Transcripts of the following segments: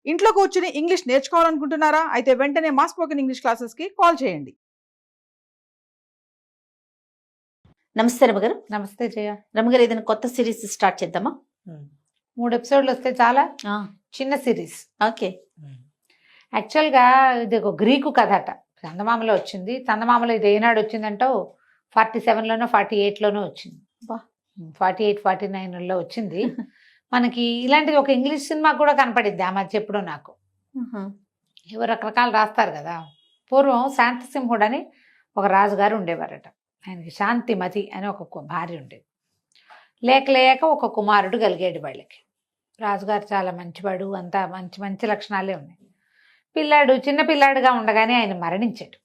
ఇంట్లో కూర్చుని ఇంగ్లీష్ నేర్చుకోవాలనుకుంటున్నారా? అయితే వెంటనే మా స్పోకెన్ ఇంగ్లీష్ క్లాసెస్కి కాల్ చేయండి. నమస్తే రమగారు. నమస్తే జయ. రమగారు, ఏదైనా కొత్త సిరీస్ స్టార్ట్ చేద్దామా? 3 ఎపిసోడ్లు వస్తే చాలా. చిన్న సిరీస్. ఓకే. యాక్చువల్గా ఇది ఒక గ్రీకు కథ అట. చందమామలో వచ్చింది. చందమామలో ఇది ఏనాడు వచ్చిందంటావు? 47లోనో 48లోనో వచ్చింది. 48, 49లో వచ్చింది. మనకి ఇలాంటిది ఒక ఇంగ్లీష్ సినిమా కూడా కనపడిద్ది ఆ మధ్య ఎప్పుడో నాకు. ఎవరు రకరకాలు రాస్తారు కదా. పూర్వం శాంతసింహుడు అని ఒక రాజుగారు ఉండేవారట. ఆయనకి శాంతిమతి అని ఒక భార్య ఉండేది. లేక లేక ఒక కుమారుడు కలిగాడు వాళ్ళకి. రాజుగారు చాలా మంచివాడు, అంతా మంచి మంచి లక్షణాలే ఉన్నాయి. పిల్లాడు చిన్న పిల్లాడుగా ఉండగానే ఆయన మరణించాడు.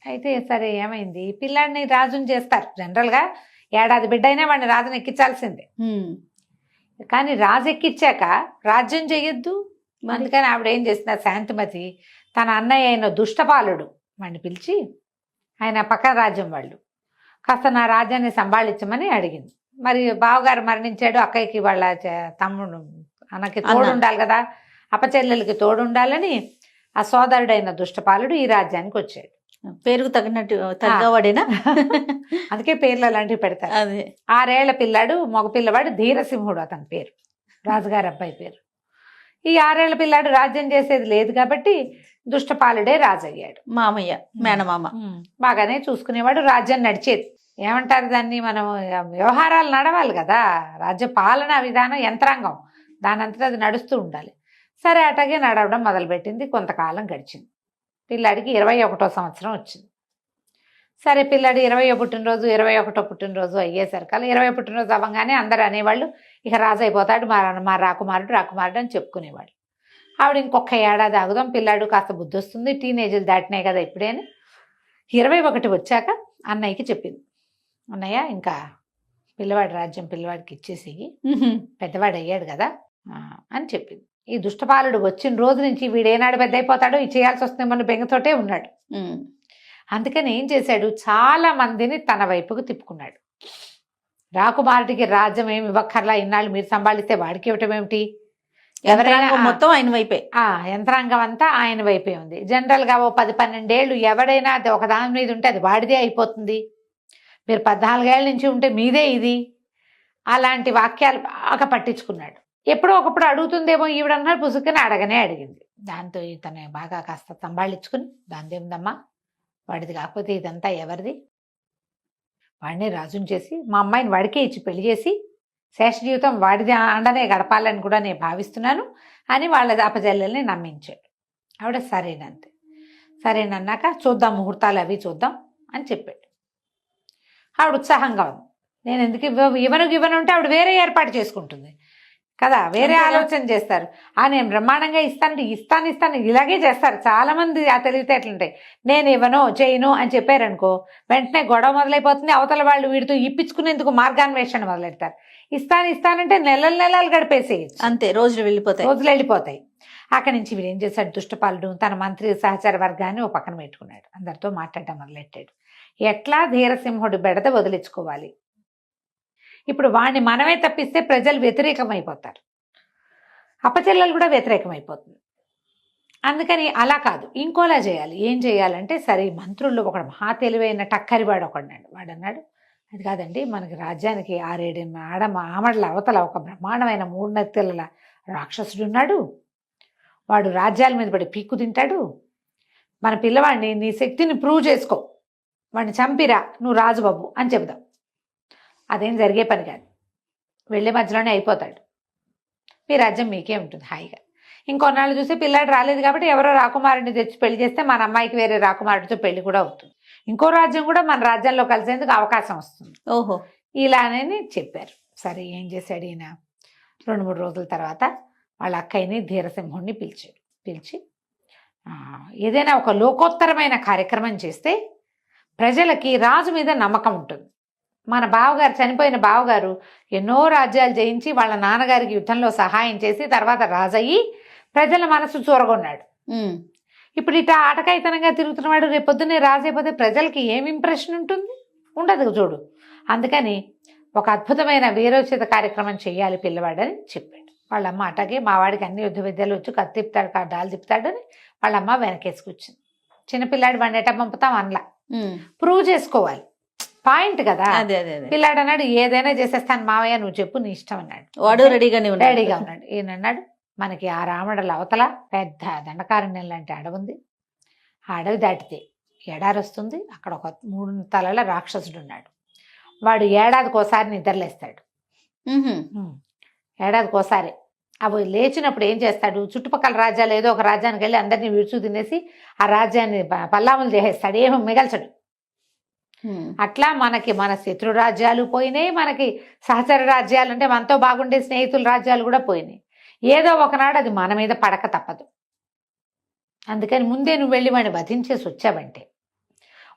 అయితే సరే ఏమైంది, పిల్లాడిని రాజుని చేస్తారు జనరల్గా. ఏడాది బిడ్డ అయినా వాడిని రాజుని ఎక్కించాల్సిందే. కానీ రాజు ఎక్కించాక రాజ్యం చేయొద్దు. అందుకని ఆవిడ ఏం చేసిన, శాంతిమతి తన అన్నయ్య అయిన దుష్టపాలుడు వాడిని పిలిచి, ఆయన పక్క రాజ్యం వాళ్ళు, కాస్త నా రాజ్యాన్ని సంభాళించమని అడిగింది. మరి బావగారు మరణించాడు, అక్కయ్యకి వాళ్ళ తమ్ముడు అన్నకి తోడు ఉండాలి కదా, అపచెల్లెలకి తోడు ఉండాలని ఆ సోదరుడైన దుష్టపాలుడు ఈ రాజ్యానికి వచ్చాడు. పేరుకు తగినట్టు తగ్గవాడేనా? అందుకే పేర్లు అలాంటివి పెడతారు. 6 ఏళ్ల పిల్లాడు, మగ పిల్లవాడు ధీరసింహుడు అతని పేరు, రాజుగారి అబ్బాయి పేరు. ఈ 6 ఏళ్ల పిల్లాడు రాజ్యం చేసేది లేదు కాబట్టి దుష్టపాలుడే రాజయ్యాడు. మామయ్య, మేనమామ బాగానే చూసుకునేవాడు. రాజ్యం నడిచేది. ఏమంటారు దాన్ని, మనం వ్యవహారాలు నడవాలి కదా. రాజ్య పాలనా విధానం యంత్రాంగం, దానంతటా అది నడుస్తూ ఉండాలి. సరే అటగే నడవడం మొదలుపెట్టింది. కొంతకాలం గడిచింది. పిల్లాడికి 21వ సంవత్సరం వచ్చింది. సరే పిల్లాడు 20వ పుట్టినరోజు 21వ పుట్టినరోజు అయ్యేసరికల్లా 20వ పుట్టినరోజు అవ్వగానే అందరూ అనేవాళ్ళు, ఇక రాజు అయిపోతాడు మా రాకుమారుడు అని చెప్పుకునేవాళ్ళు. ఆవిడ ఇంకొక ఏడాది ఆగుదాం, పిల్లాడు కాస్త బుద్ధి వస్తుంది, టీనేజ్లు దాటినాయి కదా ఇప్పుడే అని 21 వచ్చాక అన్నయ్యకి చెప్పింది. అన్నయ్య, ఇంకా పిల్లవాడి రాజ్యం పిల్లవాడికి ఇచ్చేసి, పెద్దవాడు అయ్యాడు కదా అని చెప్పింది. ఈ దుష్టపాలుడు వచ్చిన రోజు నుంచి వీడేనాడు పెద్ద అయిపోతాడో ఇది చేయాల్సి వస్తుంది మన బెంగతోటే ఉన్నాడు. అందుకని ఏం చేశాడు, చాలా మందిని తన వైపుకు తిప్పుకున్నాడు. రాకుమారుడికి రాజ్యం ఏమి ఇవ్వక్కర్లా, ఇన్నాళ్ళు మీరు సంభాళిస్తే వాడికి ఇవ్వటం ఏమిటి, ఎవరైనా మొత్తం ఆయన వైపే, యంత్రాంగం అంతా ఆయన వైపే ఉంది. జనరల్గా ఓ 10-12 ఏళ్ళు ఎవడైనా అది ఒక దాని మీద ఉంటే అది వాడిదే అయిపోతుంది. మీరు 14 ఏళ్ళ నుంచి ఉంటే మీదే ఇది. అలాంటి వాక్యాలు బాగా పట్టించుకున్నాడు. ఎప్పుడో ఒకప్పుడు అడుగుతుందేమో ఈవిడన్నారు, పుసుకుని అడగనే అడిగింది. దాంతో ఇతను బాగా కాస్త సంభాళించుకుని, దాందేముందమ్మా, వాడిది కాకపోతే ఇదంతా ఎవరిది, వాడిని రాజుని చేసి మా అమ్మాయిని వాడికే ఇచ్చి పెళ్లి చేసి శేష జీవితం వాడిది అండనే గడపాలని కూడా నేను భావిస్తున్నాను అని వాళ్ళ అపజల్లెల్ని నమ్మించాడు. ఆవిడ సరేనంతే. సరేనన్నాక చూద్దాం, ముహూర్తాలు అవి చూద్దాం అని చెప్పాడు. ఆవిడ ఉత్సాహంగా ఉంది. నేను ఎందుకు ఇవ్వను అంటే ఆవిడ వేరే ఏర్పాటు చేసుకుంటుంది కదా, వేరే ఆలోచన చేస్తారు. నేను బ్రహ్మాండంగా ఇస్తాను ఇలాగే చేస్తారు చాలా మంది. ఆ తెలివితేటలుంటాయి. నేను ఇవ్వను చేయను అని చెప్పారనుకో, వెంటనే గొడవ మొదలైపోతుంది. అవతల వాళ్ళు వీడితో ఇప్పించుకునేందుకు మార్గాన్వేషణ మొదలెడతారు. ఇస్తానంటే నెలలు గడిపేసేయచ్చు, అంతే, రోజులు వెళ్ళిపోతాయి. అక్కడి నుంచి వీడు ఏం చేశాడు, దుష్టపాలుడు తన మంత్రి సహచర వర్గాన్ని ఓ పక్కన పెట్టుకున్నాడు. అందరితో మాట్లాడటం మొదలెట్టాడు. ఎట్లా ధీరసింహుడు బెడద వదిలించుకోవాలి, ఇప్పుడు వాడిని మనమే తప్పిస్తే ప్రజలు వ్యతిరేకమైపోతారు, అపచెల్లెలు కూడా వ్యతిరేకమైపోతుంది. అందుకని అలా కాదు, ఇంకోలా చేయాలి. ఏం చేయాలంటే, సరే మంత్రుల్లో ఒకడు మహా తెలివైన టక్కరివాడు ఒకడున్నాడు. వాడన్నాడు, అది కాదండి, మనకి రాజ్యానికి 6-7 ఆమడల అవతల ఒక బ్రహ్మాండమైన 3 నెత్తెల రాక్షసుడు ఉన్నాడు. వాడు రాజ్యాల మీద పడి పీక్కు తింటాడు. మన పిల్లవాడిని నీ శక్తిని ప్రూవ్ చేసుకో, వాడిని చంపిరా, నువ్వు రాజుబాబు అని చెబుదాం. అదేం జరిగే పని కాదు, వెళ్ళే మధ్యలోనే అయిపోతాడు. మీ రాజ్యం మీకే ఉంటుంది హాయిగా. ఇంకొన్నాళ్ళు చూసి పిల్లాడు రాలేదు కాబట్టి ఎవరో రాకుమారుడిని తెచ్చి పెళ్లి చేస్తే మన అమ్మాయికి వేరే రాకుమారుడితో పెళ్లి కూడా అవుతుంది. ఇంకో రాజ్యం కూడా మన రాజ్యంలో కలిసేందుకు అవకాశం వస్తుంది. ఓహో, ఇలానే చెప్పారు. సరే ఏం చేశాడు ఈయన, 2-3 రోజుల తర్వాత వాళ్ళ అక్కయ్యని ధీరసింహుడిని పిలిచి ఏదైనా ఒక లోకోత్తరమైన కార్యక్రమం చేస్తే ప్రజలకి రాజు మీద నమ్మకం ఉంటుంది. మన బావగారు, చనిపోయిన బావగారు ఎన్నో రాజ్యాలు జయించి వాళ్ళ నాన్నగారికి యుద్ధంలో సహాయం చేసి తర్వాత రాజయ్యి ప్రజల మనసు చూరగొన్నాడు. ఇప్పుడు ఇట్లా ఆటకాయితనంగా తిరుగుతున్నవాడు రేపొద్దునే రాజైపోతే ప్రజలకి ఏం ఇంప్రెషన్ ఉంటుంది, ఉండదు చూడు. అందుకని ఒక అద్భుతమైన వీరోచిత కార్యక్రమం చేయాలి పిల్లవాడని చెప్పాడు. వాళ్ళమ్మ అటాగే మా వాడికి అన్ని యుద్ధ విద్యలు వచ్చి కత్తి తిప్పుతాడు డాలు తిప్పుతాడని వాళ్ళమ్మ వెనకేసి కూర్చుంది. చిన్నపిల్లాడు వాడిని ఎట్ట పంపుతాం అనలా, ప్రూవ్ చేసుకోవాలి పాయింట్ కదా. అదే అదే అదే. పిల్లాడు అన్నాడు ఏదైనా చేసేస్తాను మావయ్య నువ్వు చెప్పు నీ ఇష్టం అన్నాడు. వాడు రెడీగానే ఉన్నాడు. రెడీగా ఉన్నాడు. ఈయన అన్నాడు మనకి ఆ రామడల అవతల పెద్ద దండకారణ్యం లాంటి అడవి ఉంది. ఆ అడవి దాటితే ఎడారి వస్తుంది. అక్కడ ఒక 3 తలల రాక్షసుడు ఉన్నాడు. వాడు ఏడాదికోసారి నిద్రలేస్తాడు. ఏడాదికోసారి అవి లేచినప్పుడు ఏం చేస్తాడు, చుట్టుపక్కల రాజ్యాలు ఏదో ఒక రాజ్యానికి వెళ్ళి అందరినీ విడుచు తినేసి ఆ రాజ్యాన్ని పల్లాములు చేసేస్తాడు, ఏమో మిగల్చడు. అట్లా మనకి మన శత్రు రాజ్యాలు పోయినాయి, మనకి సహచర రాజ్యాలు అంటే మనతో బాగుండే స్నేహితుల రాజ్యాలు కూడా పోయినాయి. ఏదో ఒకనాడు అది మన మీద పడక తప్పదు. అందుకని ముందే నువ్వు వెళ్ళి వాడిని వధించేసి వచ్చావంటే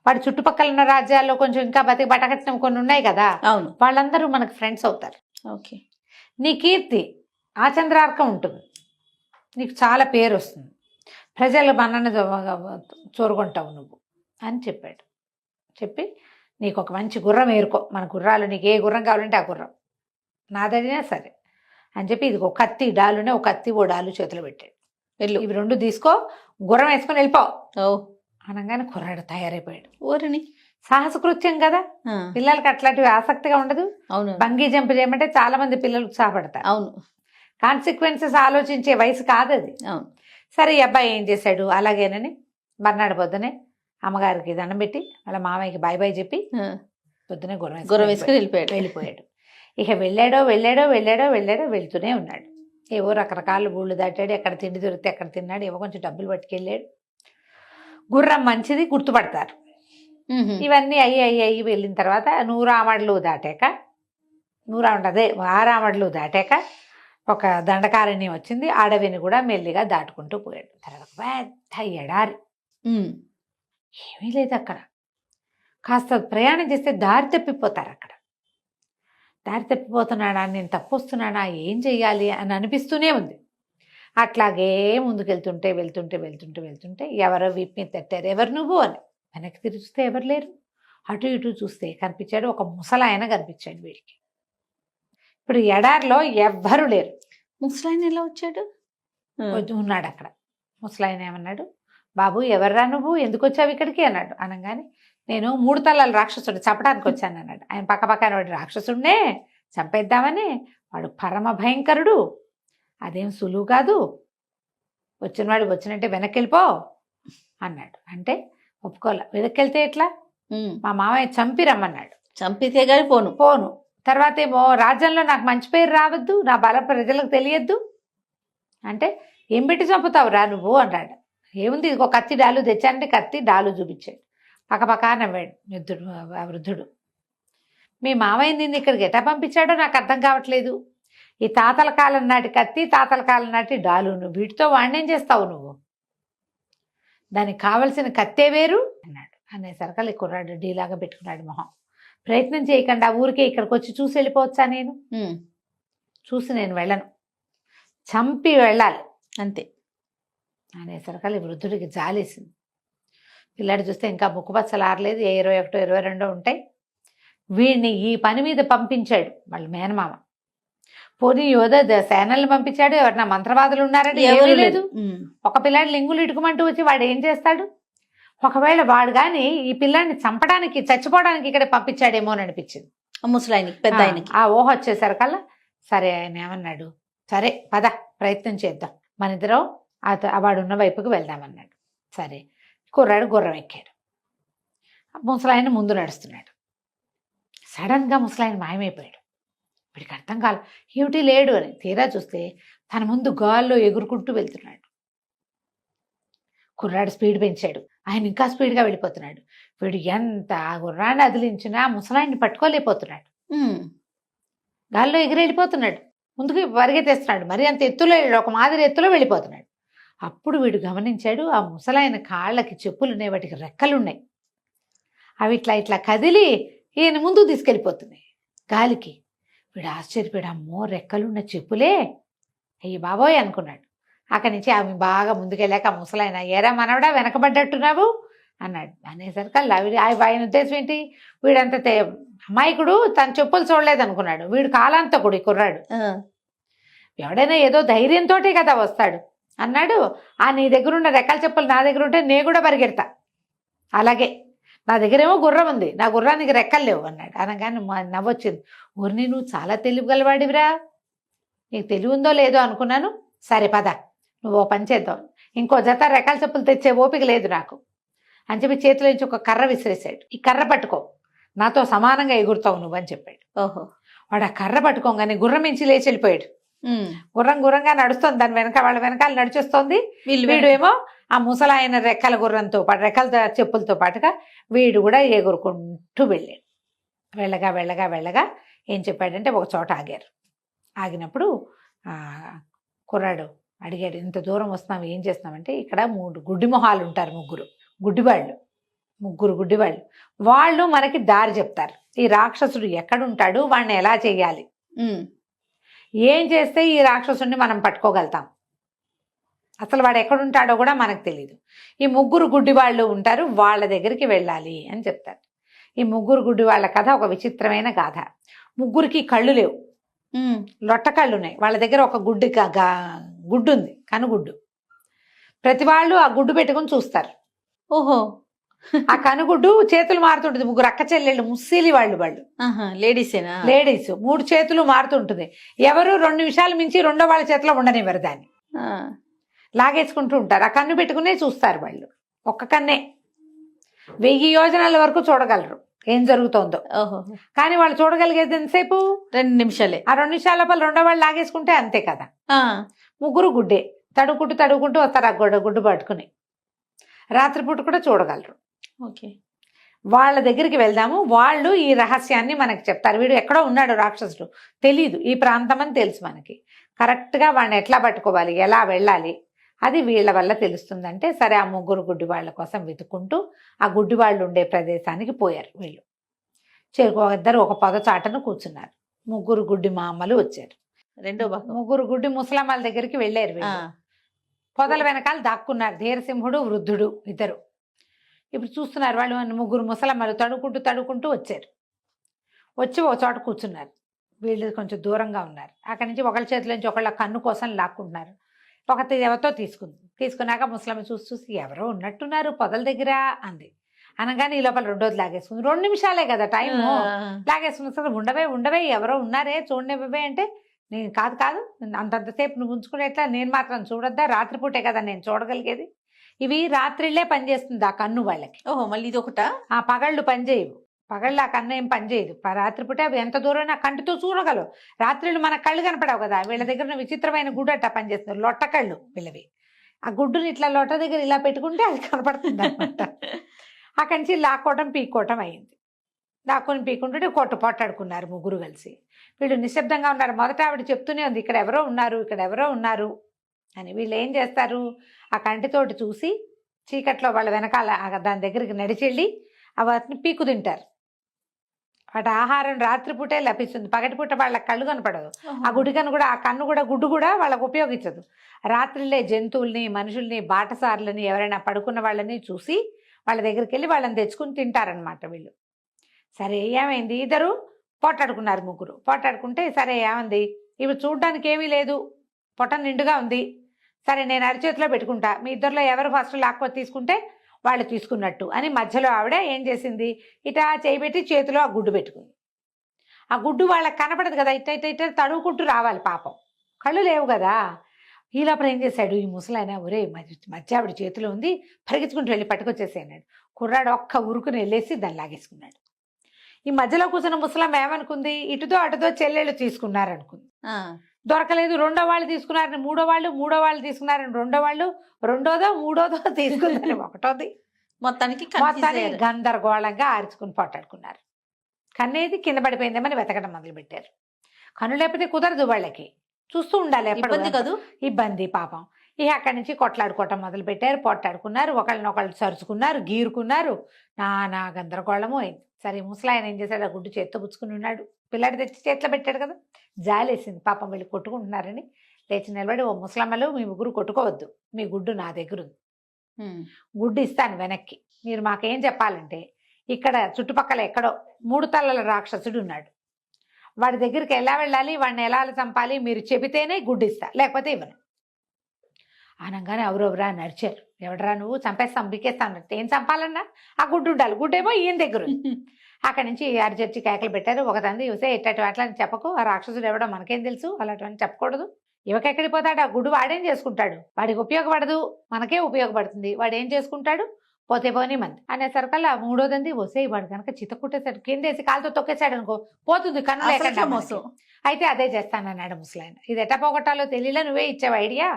వాడి చుట్టుపక్కల ఉన్న రాజ్యాల్లో కొంచెం ఇంకా బతకట్టిన కొన్ని ఉన్నాయి కదా, అవును, వాళ్ళందరూ మనకు ఫ్రెండ్స్ అవుతారు. ఓకే, నీ కీర్తి ఆచంద్రార్కం ఉంటుంది, నీకు చాలా పేరు వస్తుంది, ప్రజల మన్నన చోరుకుంటావు నువ్వు అని చెప్పాడు. చెప్పి నీకు ఒక మంచి గుర్రం ఏరుకో, మన గుర్రాలు నీకు ఏ గుర్రం కావాలంటే ఆ గుర్రం నాదైనా సరే అని చెప్పి ఇది ఒక కత్తి డాలునే ఒక కత్తి ఓ డాలు చేతిలో పెట్టాడు. వెళ్ళు ఇవి 2 తీసుకో, గుర్రం వేసుకొని వెళ్ళిపో అనగానే కుర్రాడు తయారైపోయాడు. ఊరిని సాహసకృత్యం కదా, పిల్లలకి అట్లాంటివి ఆసక్తిగా ఉండదు. అవును, బంగీ జంప్ చేయమంటే చాలా మంది పిల్లలు ఉత్సాహపడతారు. అవును, కాన్సిక్వెన్సెస్ ఆలోచించే వయసు కాదు అది. అవును. సరే ఈ అబ్బాయి ఏం చేశాడు, అలాగేనని మర్నాడు పొద్దునే అమ్మగారికి దండం పెట్టి వాళ్ళ మామయ్యకి బాయ్ బాయ్ చెప్పి పొద్దునే గుర్రం వేసుకుని వెళ్ళిపోయాడు. ఇక వెళ్ళాడో వెళ్తూనే ఉన్నాడు. ఏవో రకరకాల ఊళ్ళు దాటాడు, ఎక్కడ తిండి దొరికితే ఎక్కడ తిన్నాడు, ఏవో కొంచెం డబ్బులు పట్టుకెళ్ళాడు. గుర్రం మంచిది గుర్తుపడతారు. ఇవన్నీ అయ్యి వెళ్ళిన తర్వాత 100 ఆమడలు దాటాక 6 ఆమడలు దాటాక ఒక దండకారణ్యం వచ్చింది. అడవిని కూడా మెల్లిగా దాటుకుంటూ పోయాడు. తర్వాత పెద్ద ఎడారి, ఏమీ లేదు అక్కడ. కాస్త ప్రయాణం చేస్తే దారి తప్పిపోతారు. అక్కడ దారి తప్పిపోతున్నాడా, నేను తప్పొస్తున్నానా, ఏం చెయ్యాలి అని అనిపిస్తూనే ఉంది. అట్లాగే ముందుకెళ్తుంటే వెళ్తుంటే ఎవరో వీపు మీద తట్టారు. ఎవరు నువ్వు అని వెనక్కి తిరిగి చూస్తే ఎవరు లేరు. అటు ఇటు చూస్తే కనిపించాడు ఒక ముసలాయన కనిపించాడు వీడికి. ఇప్పుడు ఎడారిలో ఎవ్వరూ లేరు. ముసలాయన ఎలా వచ్చాడు? ఉన్నాడు అక్కడ. ముసలాయన ఏమన్నాడు, బాబు ఎవర్రా నువ్వు, ఎందుకు వచ్చావు ఇక్కడికి అన్నాడు. అనగానే నేను 3 తలల రాక్షసుడు చంపడానికి వచ్చాను అన్నాడు. ఆయన పక్కన వాడు రాక్షసుడినే చంపేద్దామని, వాడు పరమ భయంకరుడు, అదేం సులువు కాదు, వచ్చినవాడు వచ్చినట్టే వెనక్కి వెళ్ళిపో అన్నాడు. అంటే ఒప్పుకోలే. వెనక్కి వెళ్తే ఎట్లా, మా మామయ్య చంపి రమ్మన్నాడు. చంపితే కానీ పోను. తర్వాత ఏమో రాజ్యంలో నాకు మంచి పేరు రావద్దు, నా బల ప్రజలకు తెలియద్దు అంటే ఏం పెట్టి చంపుతావురా నువ్వు అన్నాడు. ఏముంది, ఇదిగో కత్తి డాలు తెచ్చానంటే కత్తి డాలు చూపించాడు. పక్కపక్క నవ్వాడు వృద్ధుడు. మీ మామయ్య నిన్ను ఇక్కడికి ఎట్టా పంపించాడో నాకు అర్థం కావట్లేదు. ఈ తాతల కాలం నాటి కత్తి, తాతల కాలం నాటి డాలు, నువ్వు వీటితో వాణ్ణేం చేస్తావు నువ్వు, దానికి కావలసిన కత్తే వేరు అన్నాడు. అనేసరికి ఈ కుర్రాడు డీలాగా పెట్టుకున్నాడు మొహం. ప్రయత్నం చేయకుండా ఊరికే ఇక్కడికి వచ్చి చూసి వెళ్ళిపోవచ్చా, నేను చూసి నేను వెళ్ళను, చంపి వెళ్ళాలి అంతే అనేసరికి వృద్ధుడికి జాలేసింది. పిల్లాడు చూస్తే ఇంకా ముక్కుపచ్చలు ఆరలేదు, 21, 22 ఉంటాయి. వీడిని ఈ పని మీద పంపించాడు వాళ్ళ మేనమామ. పోనీ యోధ సేనల్ని పంపించాడు, ఎవరన్నా మంత్రవాదులు ఉన్నారంటే ఏమీ లేదు. ఒక పిల్లాడు లింగులు ఇటుకమంటూ వచ్చి వాడు ఏం చేస్తాడు? ఒకవేళ వాడు కానీ ఈ పిల్లాడిని చంపడానికి చచ్చిపోవడానికి ఇక్కడ పంపించాడేమో అని అనిపించింది ముసలాయనికి, పెద్ద ఆయనకి. ఆ ఊహ వచ్చేసరికల్లా సరే ఆయన ఏమన్నాడు, సరే పద ప్రయత్నం చేద్దాం, మన ఇద్దరం వాడు ఉన్న వైపుకి వెళ్దామన్నాడు. సరే కుర్రాడు గుర్రం ఎక్కాడు. ముసలాయన ముందు నడుస్తున్నాడు. సడన్గా ముసలాయన మాయమైపోయాడు. వీడికి అర్థం కాదు ఏమిటి లేడు అని. తీరా చూస్తే తన ముందు గాల్లో ఎగురుకుంటూ వెళ్తున్నాడు. కుర్రాడు స్పీడ్ పెంచాడు, ఆయన ఇంకా స్పీడ్గా వెళ్ళిపోతున్నాడు. వీడు ఎంత గుర్రాన్ని అదిలించినా ముసలాయన్ని పట్టుకోలేకపోతున్నాడు. గాల్లో ఎగిరెళ్ళిపోతున్నాడు, ముందుకు పరిగెత్తేస్తున్నాడు. మరి అంత ఎత్తులో, ఒక మాదిరి ఎత్తులో వెళ్ళిపోతున్నాడు. అప్పుడు వీడు గమనించాడు, ఆ ముసలాయన కాళ్ళకి చెప్పులున్నాయి, వాటికి రెక్కలున్నాయి. అవి ఇట్లా కదిలి ఈయన ముందుకు తీసుకెళ్ళిపోతున్నాయి గాలికి. వీడు ఆశ్చర్యపోయాడు, అమ్మో రెక్కలున్న చెప్పులే, అయ్యి బాబోయ్ అనుకున్నాడు. అక్కడి నుంచి ఆమె బాగా ముందుకెళ్ళాక ఆ ముసలాయన, ఏరా మనవడా వెనకబడ్డట్టున్నావు అన్నాడు. అనేసరికి ఆయన ఉద్దేశం ఏంటి, వీడంత అమాయకుడు తన చెప్పులు చూడలేదు అనుకున్నాడు. వీడు కాలాంతకుడు ఈ కుర్రాడు. ఎవడైనా ఏదో ధైర్యంతో కదా వస్తాడు అన్నాడు. నీ దగ్గర ఉన్న రెక్కల చెప్పులు నా దగ్గర ఉంటే నేను కూడా పరిగెడతా, అలాగే నా దగ్గరేమో గుర్రం ఉంది, నా గుర్రానికి రెక్కలు లేవు అన్నాడు. అనగానే నవ్వొచ్చింది. ఊరిని నువ్వు చాలా తెలివి గలవాడివిరా, నీకు తెలివి ఉందో లేదో అనుకున్నాను. సరే పద నువ్వు ఓ పని చేద్దాం, ఇంకో జత రెక్కల చెప్పులు తెచ్చే ఓపిక లేదు నాకు అని చెప్పి చేతిలో నుంచి ఒక కర్ర విసిరేసాడు. ఈ కర్ర పట్టుకో, నాతో సమానంగా ఎగురుతావు నువ్వు అని చెప్పాడు. ఓహో. వాడు ఆ కర్ర పట్టుకోగానే గుర్రం మించి లేచి వెళ్ళిపోయాడు. గుర్రంగా నడుస్తుంది, దాని వాళ్ళ వెనకాల నడిచేస్తోంది. వీడు ఏమో ఆ ముసలాయన రెక్కల గుర్రంతో పాటు రెక్కల చెప్పులతో పాటుగా వీడు కూడా ఎగురుకుంటూ వెళ్ళాడు. వెళ్ళగా ఏం చెప్పాడంటే ఒక చోట ఆగారు. ఆగినప్పుడు కుర్రాడు అడిగాడు, ఇంత దూరం వస్తున్నాం ఏం చేస్తున్నామంటే ఇక్కడ 3 గుడ్డి మొహాలు ఉంటారు, ముగ్గురు గుడ్డివాళ్ళు. వాళ్ళు మనకి దారి చెప్తారు. ఈ రాక్షసుడు ఎక్కడుంటాడు, వాడిని ఎలా చేయాలి, ఏం చేస్తే ఈ రాక్షసుడిని మనం పట్టుకోగలుగుతాం, అసలు వాడు ఎక్కడుంటాడో కూడా మనకు తెలియదు. ఈ 3 గుడ్డి వాళ్ళు ఉంటారు, వాళ్ళ దగ్గరికి వెళ్ళాలి అని చెప్తారు. ఈ 3 గుడ్డి వాళ్ళ కథ ఒక విచిత్రమైన గాథ. 3కి కళ్ళు లేవు, లొట్ట కళ్ళు ఉన్నాయి. వాళ్ళ దగ్గర ఒక గుడ్డు ఉంది, కనుగుడ్డు. ప్రతి వాళ్ళు ఆ గుడ్డు పెట్టుకుని చూస్తారు. ఓహో. ఆ కనుగుడ్డు చేతులు మారుతుంటుంది. 3 అక్క చెల్లెళ్ళు, ముస్సీలి వాళ్ళు లేడీసేనా? లేడీస్. 3 చేతులు మారుతుంటుంది. ఎవరు 2 నిమిషాలు మించి రెండో వాళ్ళ చేతిలో ఉండనివ్వరు, దాన్ని లాగేసుకుంటూ ఉంటారు. ఆ కన్ను పెట్టుకునే చూస్తారు వాళ్ళు. ఒక్క కన్నే 1000 యోజనాల వరకు చూడగలరు ఏం జరుగుతోందో. ఓహో. కానీ వాళ్ళు చూడగలిగేది ఎంతసేపు? 2 నిమిషాలే. ఆ 2 నిమిషాల లోపల రెండో వాళ్ళు లాగేసుకుంటే అంతే కదా. 3 గుడ్డే తడుకుంటూ వస్తారు ఆ గుడ్డు పట్టుకుని. రాత్రిపూట కూడా చూడగలరు. ఓకే. వాళ్ళ దగ్గరికి వెళ్దాము, వాళ్ళు ఈ రహస్యాన్ని మనకి చెప్తారు. వీడు ఎక్కడో ఉన్నాడు రాక్షసుడు, తెలీదు, ఈ ప్రాంతం అని తెలుసు మనకి. కరెక్ట్గా వాడిని ఎట్లా పట్టుకోవాలి, ఎలా వెళ్ళాలి, అది వీళ్ళ వల్ల తెలుస్తుందంటే సరే ఆ 3 గుడ్డి వాళ్ళ కోసం వెతుక్కుంటూ ఆ గుడ్డి వాళ్ళు ఉండే ప్రదేశానికి పోయారు. వీళ్ళు ఇద్దరు ఒక పొదచాటను కూర్చున్నారు. 3 గుడ్డి మామలు వచ్చారు. 3 గుడ్డి ముసలమ్మల దగ్గరికి వెళ్ళారు. వీళ్ళు పొదల వెనకాల దాక్కున్నారు. ధీరసింహుడు, వృద్ధుడు ఇద్దరు. ఇప్పుడు చూస్తున్నారు వాళ్ళు. 3 ముసలమ్మలు తడుకుంటూ వచ్చారు. వచ్చి ఒక చోట కూర్చున్నారు. వీళ్ళు కొంచెం దూరంగా ఉన్నారు. అక్కడి నుంచి ఒకళ్ళ చేతిలో నుంచి ఒకళ్ళ కన్ను కోసం లాక్కుంటున్నారు. ఒకటి ఎవరితో తీసుకున్నాక ముసలమ్మ చూసి ఎవరో ఉన్నట్టున్నారు పొదల దగ్గర అంది. అనగానే ఈ లోపల రెండోది లాగేసుకుంది. 2 నిమిషాలే కదా టైము, లాగేసుకున్న ఉండవే ఎవరో ఉన్నారే చూడనివ్వవే అంటే, నేను కాదు అంతంతసేపు నువ్వు ఉంచుకునేట్లా నేను మాత్రం చూడొద్దా, రాత్రిపూటే కదా నేను చూడగలిగేది. ఇవి రాత్రిళ్లే పనిచేస్తుంది ఆ కన్ను వాళ్ళకి. ఓహో, మళ్ళీ ఇది ఒకట. ఆ పగళ్ళు పనిచేయవు. పగళ్ళు ఆ కన్ను ఏం పనిచేయదు. రాత్రిపూట అవి ఎంత దూరం ఆ కంటితో చూడగలవు. రాత్రిళ్ళు మన కళ్ళు కనపడవు కదా. వీళ్ళ దగ్గర విచిత్రమైన గుడ్డు అట్టా పనిచేస్తున్నారు, లొట్ట కళ్ళు వీళ్ళవి. ఆ గుడ్డుని ఇట్లా లొట్ట దగ్గర ఇలా పెట్టుకుంటే అది కనపడుతుంది అనమాట. అక్కడి నుంచి లాక్కోవటం పీక్కోవటం అయింది. లాక్కొని పీక్కుంటుంటే పొట్టాడుకున్నారు 3 కలిసి. వీళ్ళు నిశ్శబ్దంగా ఉన్నారు. మొదట ఆవిడ చెప్తూనే ఉంది, ఇక్కడ ఎవరో ఉన్నారు అని. వీళ్ళు ఏం చేస్తారు, ఆ కంటితోటి చూసి చీకట్లో వాళ్ళ వెనకాల దాని దగ్గరికి నడిచెళ్ళి వాటిని పీకు తింటారు. వాటి ఆహారం రాత్రిపూటే లభిస్తుంది, పగటిపూట వాళ్ళ కళ్ళు కనపడదు. ఆ గుడ్డు కూడా వాళ్ళకు ఉపయోగించదు. రాత్రిలే జంతువుల్ని, మనుషుల్ని, బాటసారులని, ఎవరైనా పడుకున్న వాళ్ళని చూసి వాళ్ళ దగ్గరికి వెళ్ళి వాళ్ళని తెచ్చుకుని తింటారనమాట వీళ్ళు. సరే ఏమైంది, ఇద్దరు పోటాడుకున్నారు. 3 పోటాడుకుంటే సరే ఏమంది, ఇవి చూడ్డానికి ఏమీ లేదు, పొట్ట నిండుగా ఉంది, సరే నేను అరిచేతిలో పెట్టుకుంటా, మీ ఇద్దరిలో ఎవరు ఫస్ట్ లాక్కొని తీసుకుంటే వాళ్ళు తీసుకున్నట్టు అని మధ్యలో ఆవిడ ఏం చేసింది, ఇటా చేయబెట్టి చేతిలో ఆ గుడ్డు పెట్టుకుంది. ఆ గుడ్డు వాళ్ళకి కనపడదు కదా, ఇట్ట తడువుకుంటూ రావాలి, పాపం కళ్ళు లేవు కదా. ఈ లోపల ఏం చేశాడు ఈ ముసలాయన, ఒరే మధ్య ఆవిడ చేతిలో ఉంది, పరిగెత్తుకుంటూ వెళ్ళి పట్టుకొచ్చేసి అన్నాడు. కుర్రాడు ఒక్క ఉరుకుని వెళ్ళేసి దాన్ని లాగేసుకున్నాడు. ఈ మధ్యలో కూర్చున్న ముసలమ్మ ఏమనుకుంది, ఇటుతో అటుతో చెల్లెళ్ళు తీసుకున్నారనుకుంది. దొరకలేదు. రెండో వాళ్ళు తీసుకున్నారని మూడో వాళ్ళు తీసుకున్నారని రెండోదో మూడోదో తీసుకున్నారని ఒకటోది. మొత్తానికి గందరగోళంగా ఆర్చుకుని పోటాడుకున్నారు. కన్నేది కింద పడిపోయిందేమని వెతకడం మొదలు పెట్టారు. కన్ను లేకపోతే కుదరదు వాళ్ళకి, చూస్తూ ఉండాలి. ఇబ్బంది పాపం. అక్కడి నుంచి కొట్లాడుకోవటం మొదలు పెట్టారు, పోట్లాడుకున్నారు, ఒకళ్ళనొకళ్ళు సరుచుకున్నారు, గీరుకున్నారు, నానా గందరగోళము అయింది. సరే ముసలాయన ఏం చేశాడు, ఆ గుడ్డు చేత్తో పుచ్చుకుని ఉన్నాడు. పిల్లాడి తెచ్చి చేతిలో పెట్టాడు కదా, జాలేసింది పాపం వీళ్ళు కొట్టుకుంటున్నారని. లేచి నిలబడి, ఓ ముసలమ్మలు మీ 3 కొట్టుకోవద్దు, మీ గుడ్డు నా దగ్గర ఉంది, గుడ్డు ఇస్తాను వెనక్కి. మీరు మాకేం చెప్పాలంటే, ఇక్కడ చుట్టుపక్కల ఎక్కడో 3 తలల రాక్షసుడు ఉన్నాడు, వాడి దగ్గరికి ఎలా వెళ్ళాలి, వాడిని ఎలా చంపాలి మీరు చెబితేనే గుడ్డు ఇస్తా, లేకపోతే ఇవ్వను అనగానే ఎవరెవరా నడిచారు. ఎవడరా నువ్వు, చంపేస్తాం బికేస్తాం అన్నట్టు. ఏం చంపాలన్నా ఆ గుడ్డు ఉండాలి, గుడ్డేమో ఈయన దగ్గర ఉంది. అక్కడి నుంచి అరిచర్చి కేకలు పెట్టారు. ఒక తండ్రి చూసే ఇట్టటి అట్లా చెప్పకు, ఆ రాక్షసుడు ఎవడో మనకేం తెలుసు, అలాంటివన్నీ చెప్పకూడదు. యువకెక్కడికి పోతాడు, ఆ గుడ్డు వాడేం చేసుకుంటాడు, వాడికి ఉపయోగపడదు, మనకే ఉపయోగపడుతుంది, వాడు ఏం చేసుకుంటాడు, పోతే పోనీ మంది అనేసరికల్లా మూడో తంది వసే వాడు కనుక చితకుట్టేశాడు, కిందేసి కాలుతో తొక్కేశాడు అనుకో పోతుంది కన్ను లేకుండా మోసం. అయితే అదే చేస్తానన్నాడు ముసలాయన. ఇది ఎట్ట పోగొట్టాలో తెలియలే, నువ్వే ఇచ్చావు ఐడియా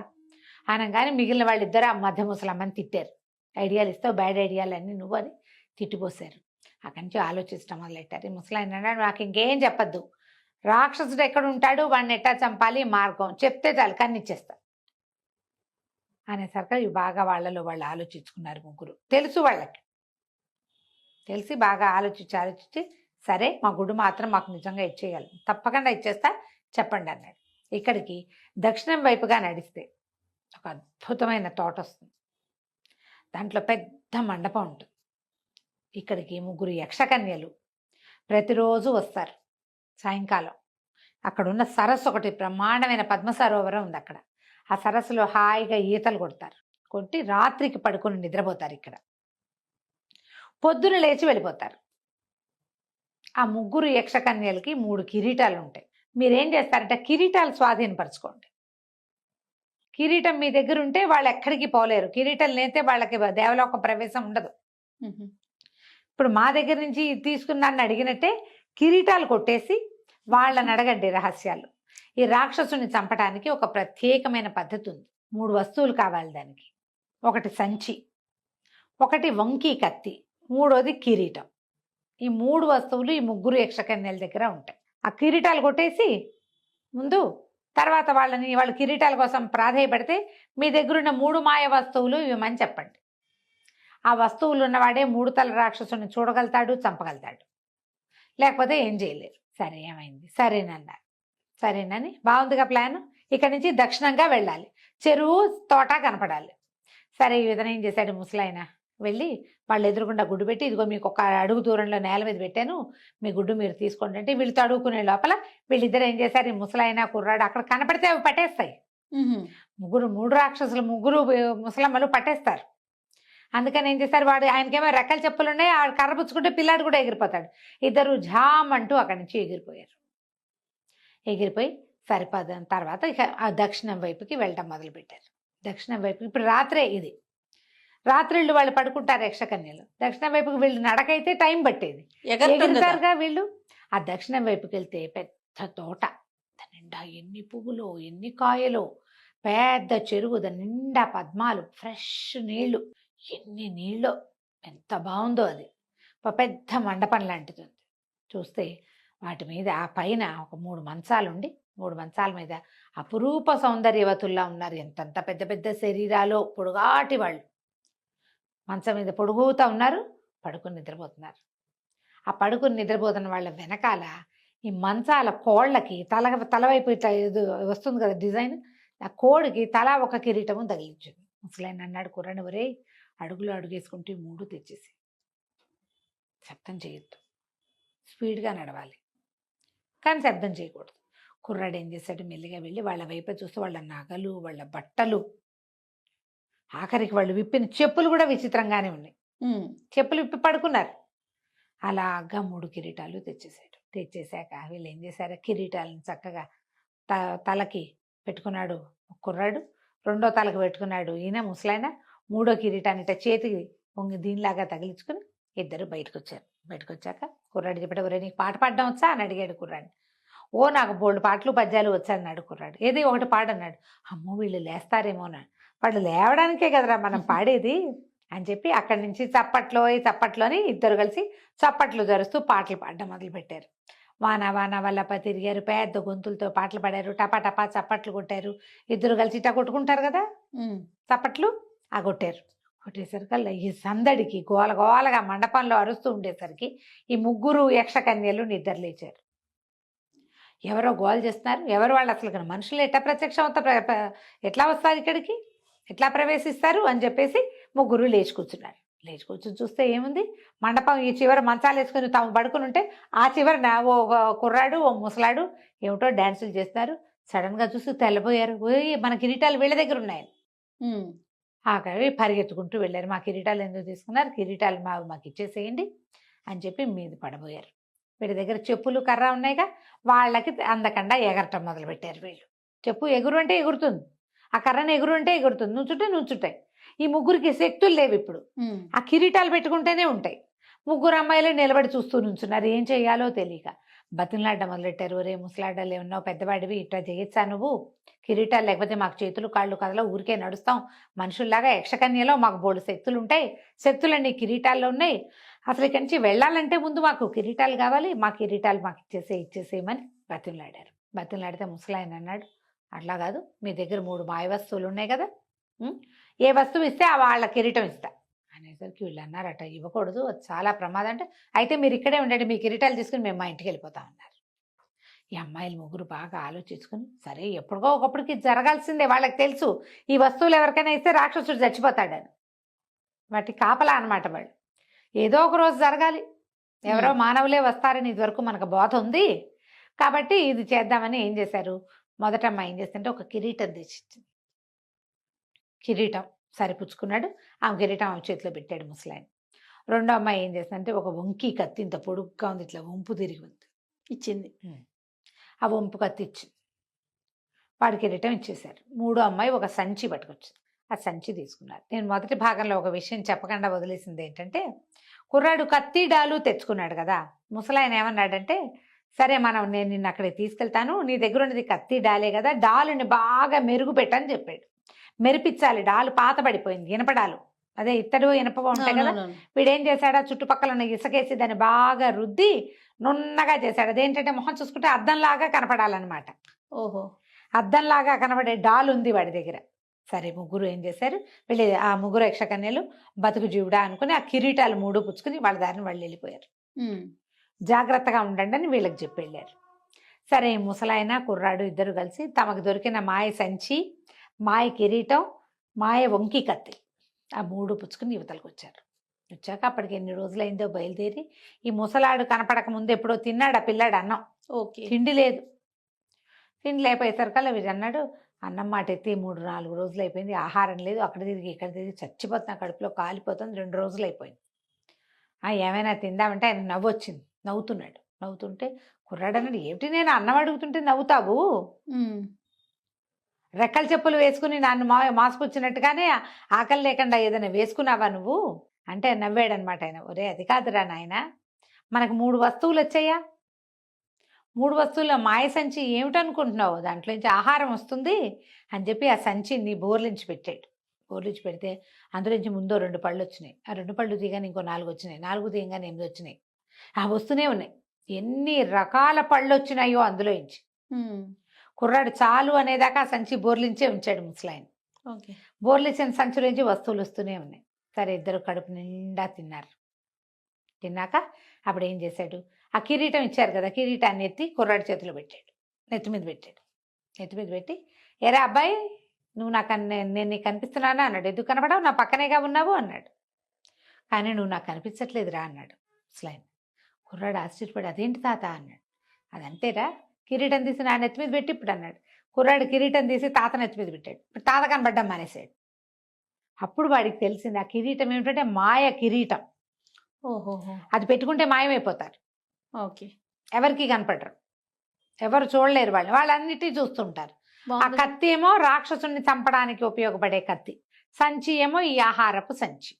అనగానే మిగిలిన వాళ్ళిద్దరు ఆ మధ్య ముసలమ్మని తిట్టారు. ఐడియాలు ఇస్తావు, బ్యాడ్ ఐడియాలు అన్నీ నువ్వు అని తిట్టిపోసారు. అక్కడి నుంచి ఆలోచించడం మొదలెట్టారు. ఈ ముసలాయన అన్నాడు, నాకు ఇంకేం చెప్పద్దు, రాక్షసుడు ఎక్కడ ఉంటాడు, వాడిని ఎట్టా చంపాలి మార్గం చెప్తే చాలు కన్నిచ్చేస్తా అనేసరికి ఇవి బాగా వాళ్ళలో వాళ్ళు ఆలోచించుకున్నారు. ముగ్గురు తెలుసు వాళ్ళకి, తెలిసి బాగా ఆలోచించి సరే మా గుడి మాత్రం మాకు నిజంగా ఇచ్చేయాలి, తప్పకుండా ఇచ్చేస్తా చెప్పండి అన్నాడు. ఇక్కడికి దక్షిణం వైపుగా నడిస్తే ఒక అద్భుతమైన తోట వస్తుంది. దాంట్లో పెద్ద మండపం ఉంటుంది. ఇక్కడికి ముగ్గురు యక్షకన్యలు ప్రతిరోజు వస్తారు. సాయంకాలం అక్కడున్న సరస్సు ఒకటి బ్రహ్మాండమైన పద్మ సరోవరం ఉంది. అక్కడ ఆ సరస్సులో హాయిగా ఈతలు కొడతారు. కొట్టి రాత్రికి పడుకొని నిద్రపోతారు. ఇక్కడ పొద్దున లేచి వెళ్ళిపోతారు. ఆ ముగ్గురు యక్షకన్యలకి 3 కిరీటాలు ఉంటాయి. మీరేం చేస్తారంటే కిరీటాలు స్వాధీనపరచుకోండి. కిరీటం మీ దగ్గర ఉంటే వాళ్ళు ఎక్కడికి పోలేరు. కిరీటం లేతే వాళ్ళకి దేవలోక ప్రవేశం ఉండదు. ఇప్పుడు మా దగ్గర నుంచి తీసుకున్నాన్ని అడిగినట్టే కిరీటాలు కొట్టేసి వాళ్ళని అడగండి రహస్యాలు. ఈ రాక్షసుని చంపడానికి ఒక ప్రత్యేకమైన పద్ధతి ఉంది. 3 వస్తువులు కావాలి దానికి. ఒకటి సంచి, ఒకటి వంకీ కత్తి, మూడోది కిరీటం. ఈ 3 వస్తువులు ఈ ముగ్గురు యక్షకన్యల దగ్గర ఉంటాయి. ఆ కిరీటాలు కొట్టేసి ముందు తర్వాత వాళ్ళు కిరీటాల కోసం ప్రాధేయపడితే మీ దగ్గరున్న 3 మాయ వస్తువులు ఇవ్వమని చెప్పండి. ఆ వస్తువులు ఉన్నవాడే 3 తల రాక్షసుని చూడగలుగుతాడు, చంపగలుగుతాడు, లేకపోతే ఏం చేయలేరు. సరే ఏమైంది, సరేనన్నారు. సరేనని బాగుందిగా ప్లాన్. ఇక్కడ నుంచి దక్షిణంగా వెళ్ళాలి, చెరువు తోట కనపడాలి. సరే ఈ విధంగా ఏం చేశాడు ముసలాయన, వెళ్ళి వాళ్ళు ఎదురుకుండా గుడ్డు పెట్టి, ఇదిగో మీకు ఒక అడుగు దూరంలో నేల మీద పెట్టాను, మీ గుడ్డు మీరు తీసుకోండి అంటే వీళ్ళు తడుకునే లోపల వీళ్ళిద్దరు ఏం చేశారు, ఈ ముసలాయన కుర్రాడు అక్కడ కనపడితే అవి పట్టేస్తాయి. 3 రాక్షసులు, 3 ముసలమ్మలు పట్టేస్తారు. అందుకని ఏం చేస్తారు, వాడు ఆయనకేమో రెక్కల చెప్పులు ఉన్నాయి, ఆ కర్ర పుచ్చుకుంటే పిల్లాడు కూడా ఎగిరిపోతాడు. ఇద్దరు ఝామ్ అంటూ అక్కడి నుంచి ఎగిరిపోయారు. ఎగిరిపోయి సరిపడిన తర్వాత ఇక ఆ దక్షిణం వైపుకి వెళ్ళటం మొదలుపెట్టారు. దక్షిణం వైపు ఇప్పుడు రాత్రే, ఇది రాత్రిళ్ళు వాళ్ళు పడుకుంటారు యక్షకన్యలు. దక్షిణం వైపుకి వీళ్ళు నడకైతే టైం పట్టేది, ఎగురుతారుగా వీళ్ళు. ఆ దక్షిణం వైపుకి వెళ్తే పెద్ద తోట, దాని నిండా ఎన్ని పువ్వులు, ఎన్ని కాయలు, పెద్ద చెరువు, దాని నిండా పద్మాలు, ఫ్రెష్ నీళ్లు, ఎన్ని నీళ్ళు, ఎంత బాగుందో అది. పెద్ద మండపం లాంటిది ఉంది. చూస్తే వాటి మీద ఆ పైన ఒక 3 మంచాలు ఉండి, 3 మంచాల మీద అపురూప సౌందర్యవతుల్లా ఉన్నారు. ఎంతంత పెద్ద పెద్ద శరీరాలు, పొడుగాటి వాళ్ళు మంచం మీద పొడుగుతూ ఉన్నారు, పడుకుని నిద్రపోతున్నారు. ఆ పడుకుని నిద్రపోతున్న వాళ్ళ వెనకాల ఈ మంచాల కోళ్ళకి తలవైపు ఇట్లా వస్తుంది కదా డిజైన్, ఆ కోడికి తలా ఒక కిరీటము తగిలించింది. ముసలాయన అన్నాడు, కుర్రాని ఒరే అడుగులు అడుగేసుకుంటే 3 తెచ్చేసి, శబ్దం చేయొద్దు, స్పీడ్గా నడవాలి కానీ శబ్దం చేయకూడదు. కుర్రాడు ఏం చేశాడు, మెల్లిగా వెళ్ళి వాళ్ళ వైపు చూస్తే వాళ్ళ నగలు, వాళ్ళ బట్టలు, ఆఖరికి వాళ్ళు విప్పిన చెప్పులు కూడా విచిత్రంగానే ఉన్నాయి. చెప్పులు విప్పి పడుకున్నారు. అలాగా 3 కిరీటాలు తెచ్చేసాడు. తెచ్చేసాక వీళ్ళు ఏం చేశారు, కిరీటాలను చక్కగా తలకి పెట్టుకున్నాడు కుర్రాడు, 2వ తలకు పెట్టుకున్నాడు ఈయన ముసలాయన, 3వ కిరీటాన్ని చేతికి పొంగి దీనిలాగా తగిలించుకుని ఇద్దరు బయటకు వచ్చారు. బయటకు వచ్చాక కుర్రాడు చెప్పాడు, ఒరే నీకు పాట పాడడం వచ్చా అని అడిగాడు కుర్రాడిని. ఓ నాకు బోల్డ్ పాటలు పద్యాలు వచ్చాన్నాడు కుర్రాడు. ఏది ఒకటి పాడన్నాడు. అమ్మో వీళ్ళు లేస్తారేమో అన్నాడు. వాళ్ళు లేవడానికే కదరా మనం పాడేది అని చెప్పి అక్కడి నుంచి చప్పట్లోని ఇద్దరు కలిసి చప్పట్లు జరుస్తూ పాటలు పాడడం మొదలుపెట్టారు. వాన వాన వల్లప తిరిగారు, పెద్ద గొంతులతో పాటలు పాడారు, టపా టపా చప్పట్లు కొట్టారు. ఇద్దరు కలిసి ఇట్టా కొట్టుకుంటారు కదా చప్పట్లు, ఆ కొట్టారు. కొట్టేసరికల్లా ఈ సందడికి గోలగోలగా మండపంలో అరుస్తూ ఉండేసరికి ఈ 3 యక్షకన్యలు నిద్రలేచారు. ఎవరో గోల చేస్తున్నారు, ఎవరు వాళ్ళు, అసలు మనుషులు ఎట్లా ప్రత్యక్షం ఎట్లా వస్తారు ఇక్కడికి, ఎట్లా ప్రవేశిస్తారు అని చెప్పేసి 3 లేచి కూర్చున్నారు. లేచుకొచ్చి చూస్తే ఏముంది, మండపం ఈ చివర మంచాలు వేసుకుని తాము పడుకుని ఉంటే ఆ చివర ఒక కుర్రాడు ఓ ముసలాడు ఏమిటో డ్యాన్సులు చేస్తారు. సడన్గా చూసి తెల్లబోయారు. ఓయ్ మన కిరీటాలు వీళ్ళ దగ్గర ఉన్నాయని. అక్కడ పరిగెత్తుకుంటూ వెళ్ళారు. మా కిరీటాలు ఎందుకు తీసుకున్నారు, కిరీటాలు మాకు ఇచ్చేసేయండి అని చెప్పి మీద పడబోయారు. వీళ్ళ దగ్గర చెప్పులు కర్ర ఉన్నాయిగా, వాళ్ళకి అందకుండా ఎగరటం మొదలుపెట్టారు వీళ్ళు. చెప్పు ఎగురు అంటే ఎగురుతుంది, ఆ కర్రను ఎగురు అంటే ఎగురుతుంది, నుంచుంటాయి. ఈ ముగ్గురికి శక్తులు లేవు ఇప్పుడు. ఆ కిరీటాలు పెట్టుకుంటేనే ఉంటాయి. ముగ్గురు అమ్మాయిలు నిలబడి చూస్తూ నుంచున్నారు. ఏం చెయ్యాలో తెలియక బతిలాడడం మొదలెట్టారు. ఒరే ముసలాడలు ఏమన్నావు, పెద్దవాడివి, ఇట్లా చేయొచ్చా నువ్వు, కిరీటాలు లేకపోతే మాకు చేతులు కాళ్ళు కదలా, ఊరికే నడుస్తాం మనుషుల్లాగా. యక్షకన్యలో మాకు బోల్డు శక్తులు ఉంటాయి, శక్తులన్నీ కిరీటాల్లో ఉన్నాయి. అసలు ఇక్కడి నుంచి వెళ్ళాలంటే ముందు మాకు కిరీటాలు కావాలి, మా కిరీటాలు మాకు ఇచ్చేసేయమని బతిలాడితే ముసలాయన అన్నాడు, అట్లా కాదు, మీ దగ్గర 3 మాయ వస్తువులు ఉన్నాయి కదా, ఏ వస్తువు ఇస్తే ఆ వాళ్ళ కిరీటం ఇస్తా అనేసరికి వీళ్ళు అన్నారట, ఇవ్వకూడదు, అది చాలా ప్రమాదం. అంటే అయితే మీరు ఇక్కడే ఉండండి, మీ కిరీటాలు తీసుకుని మేము మా ఇంటికి వెళ్ళిపోతాం అన్నారు. ఈ అమ్మాయిలు ముగ్గురు బాగా ఆలోచించుకుని, సరే ఎప్పుడుగో ఒకప్పటికి జరగాల్సిందే, వాళ్ళకి తెలుసు ఈ వస్తువులు ఎవరికైనా ఇస్తే రాక్షసుడు చచ్చిపోతాడని. వాటి కాపలా అనమాట వాళ్ళు. ఏదో ఒక రోజు జరగాలి, ఎవరో మానవులే వస్తారని ఇదివరకు మనకు బోధ ఉంది కాబట్టి ఇది చేద్దామని ఏం చేశారు, మొదట అమ్మాయి ఏం చేస్తుంటే ఒక కిరీటం తెచ్చిచ్చింది. కిరీటం సరిపుచ్చుకున్నాడు, ఆ కిరీటం ఆమె చేతిలో పెట్టాడు ముసలాయన. రెండో అమ్మాయి ఏం చేస్తుందంటే ఒక వంకి కత్తి, ఇంత పొడుగ్గా ఉంది, ఇట్లా వంపు తిరిగి ఉంది, ఇచ్చింది. ఆ వంపు కత్తి ఇచ్చింది, వాడి కిరీటం ఇచ్చేశారు. మూడో అమ్మాయి ఒక సంచి పట్టుకొచ్చింది, ఆ సంచి తీసుకున్నారు. నేను మొదటి భాగంలో ఒక విషయం చెప్పకుండా వదిలేసింది ఏంటంటే, కుర్రాడు కత్తి డాలు తెచ్చుకున్నాడు కదా, ముసలాయన ఏమన్నాడంటే, సరే నేను నిన్ను అక్కడికి తీసుకెళ్తాను, నీ దగ్గర ఉన్నది కత్తి డాలే కదా, డాలుని బాగా మెరుగు పెట్టని చెప్పాడు. మెరిపించాలి, డాలు పాత పడిపోయింది, ఇనపడాలు, అదే ఇత్తడు ఇనప ఉంటాయి కదా. వీడేం చేశాడా, చుట్టుపక్కల ఉన్న ఇసుకేసి దాన్ని బాగా రుద్ది నున్నగా చేశాడు. అదేంటంటే మొహం చూసుకుంటే అద్దంలాగా కనపడాలన్నమాట. ఓహో, అద్దంలాగా కనబడే డాల్ ఉంది వాడి దగ్గర. సరే ముగ్గురు ఏం చేశారు, వీళ్ళు ఆ ముగ్గురు యక్షకన్యలు బతుకు జీవుడా అనుకుని ఆ కిరీటాలు 3 పుచ్చుకుని వాళ్ళ దారిని వాళ్ళు వెళ్ళిపోయారు. జాగ్రత్తగా ఉండండి అని వీళ్ళకి చెప్పి వెళ్ళారు. సరే ముసలాయన కుర్రాడు ఇద్దరు కలిసి తమకు దొరికిన మాయ సంచి, మాయ కిరీటం, మాయ వంకి కత్తి, ఆ 3 పుచ్చుకుని యువతలకు వచ్చారు. వచ్చాక అప్పటికి ఎన్ని రోజులైందో బయలుదేరి, ఈ ముసలాడు కనపడక ముందు ఎప్పుడో తిన్నాడు ఆ పిల్లాడు అన్నం. ఓకే, తిండి లేదు. తిండి లేకపోయేసరికల్లా వీడు అన్నాడు, అన్నం మాట ఎత్తి 3-4 రోజులు అయిపోయింది, ఆహారం లేదు, అక్కడ తిరిగి ఇక్కడ తిరిగి చచ్చిపోతున్నా, కడుపులో కాలిపోతుంది, 2 రోజులు అయిపోయింది, ఏమైనా తిందామంటే ఆయన నవ్వొచ్చింది. నవ్వుతుంటే కుర్రాడు అన్నాడు, ఏమిటి నేను అన్నం అడుగుతుంటే నవ్వుతావు, రెక్కల చెప్పులు వేసుకుని నన్ను మాసుకొచ్చినట్టుగానే ఆకలి లేకుండా ఏదైనా వేసుకున్నావా నువ్వు అంటే నవ్వాడనమాట ఆయన. ఒరే అది కాదురా నాయన, మనకు 3 వస్తువులు వచ్చాయా, 3 వస్తువుల మాయ సంచి ఏమిటనుకుంటున్నావు, దాంట్లోంచి ఆహారం వస్తుంది అని చెప్పి ఆ సంచిని బోర్లించి పెట్టాడు. బోర్లించి పెడితే అందులోంచి ముందో 2 పళ్ళు వచ్చినాయి, ఆ 2 పళ్ళు తీయగానే ఇంకో 4 వచ్చినాయి, 4 తీయగానే 8 వచ్చినాయి, ఆ వస్తూనే ఉన్నాయి. ఎన్ని రకాల పళ్ళు వచ్చినాయో అందులోంచి. కుర్రాడు చాలు అనేదాకా ఆ సంచి బోర్లించే ఉంచాడు ముసలాయన. బోర్లించిన సంచిలోంచి వస్తువులు వస్తూనే ఉన్నాయి. సరే ఇద్దరు కడుపు నిండా తిన్నారు. తిన్నాక అప్పుడు ఏం చేశాడు, ఆ కిరీటం ఇచ్చారు కదా, కిరీటాన్ని ఎత్తి కుర్రాడి చేతిలో పెట్టాడు, నెత్తి మీద పెట్టి, ఎరా అబ్బాయి నువ్వు నేను నీకు కనిపిస్తున్నానా అన్నాడు. ఎందుకు కనపడావు, నా పక్కనేగా ఉన్నావు అన్నాడు. కానీ నువ్వు నాకు కనిపించట్లేదురా అన్నాడు ముసలాయన. కుర్రాడు ఆశ్చర్యపడి, అదేంటి తాత అన్నాడు. అదంతేరా, కిరీటం తీసి నా నెత్తి మీద పెట్టి ఇప్పుడు అన్నాడు. కుర్రాడు కిరీటం తీసి తాత నెత్తి మీద పెట్టాడు. ఇప్పుడు తాత కనబడ్డం మానేశాడు. అప్పుడు వాడికి తెలిసింది ఆ కిరీటం ఏమిటంటే మాయ కిరీటం. ఓహోహో, అది పెట్టుకుంటే మాయమైపోతారు. ఓకే, ఎవరికి కనపడరు, ఎవరు చూడలేరు, వాళ్ళన్నిటినీ చూస్తుంటారు. ఆ కత్తి ఏమో రాక్షసుని చంపడానికి ఉపయోగపడే కత్తి, సంచి ఏమో ఈ ఆహారపు సంచి.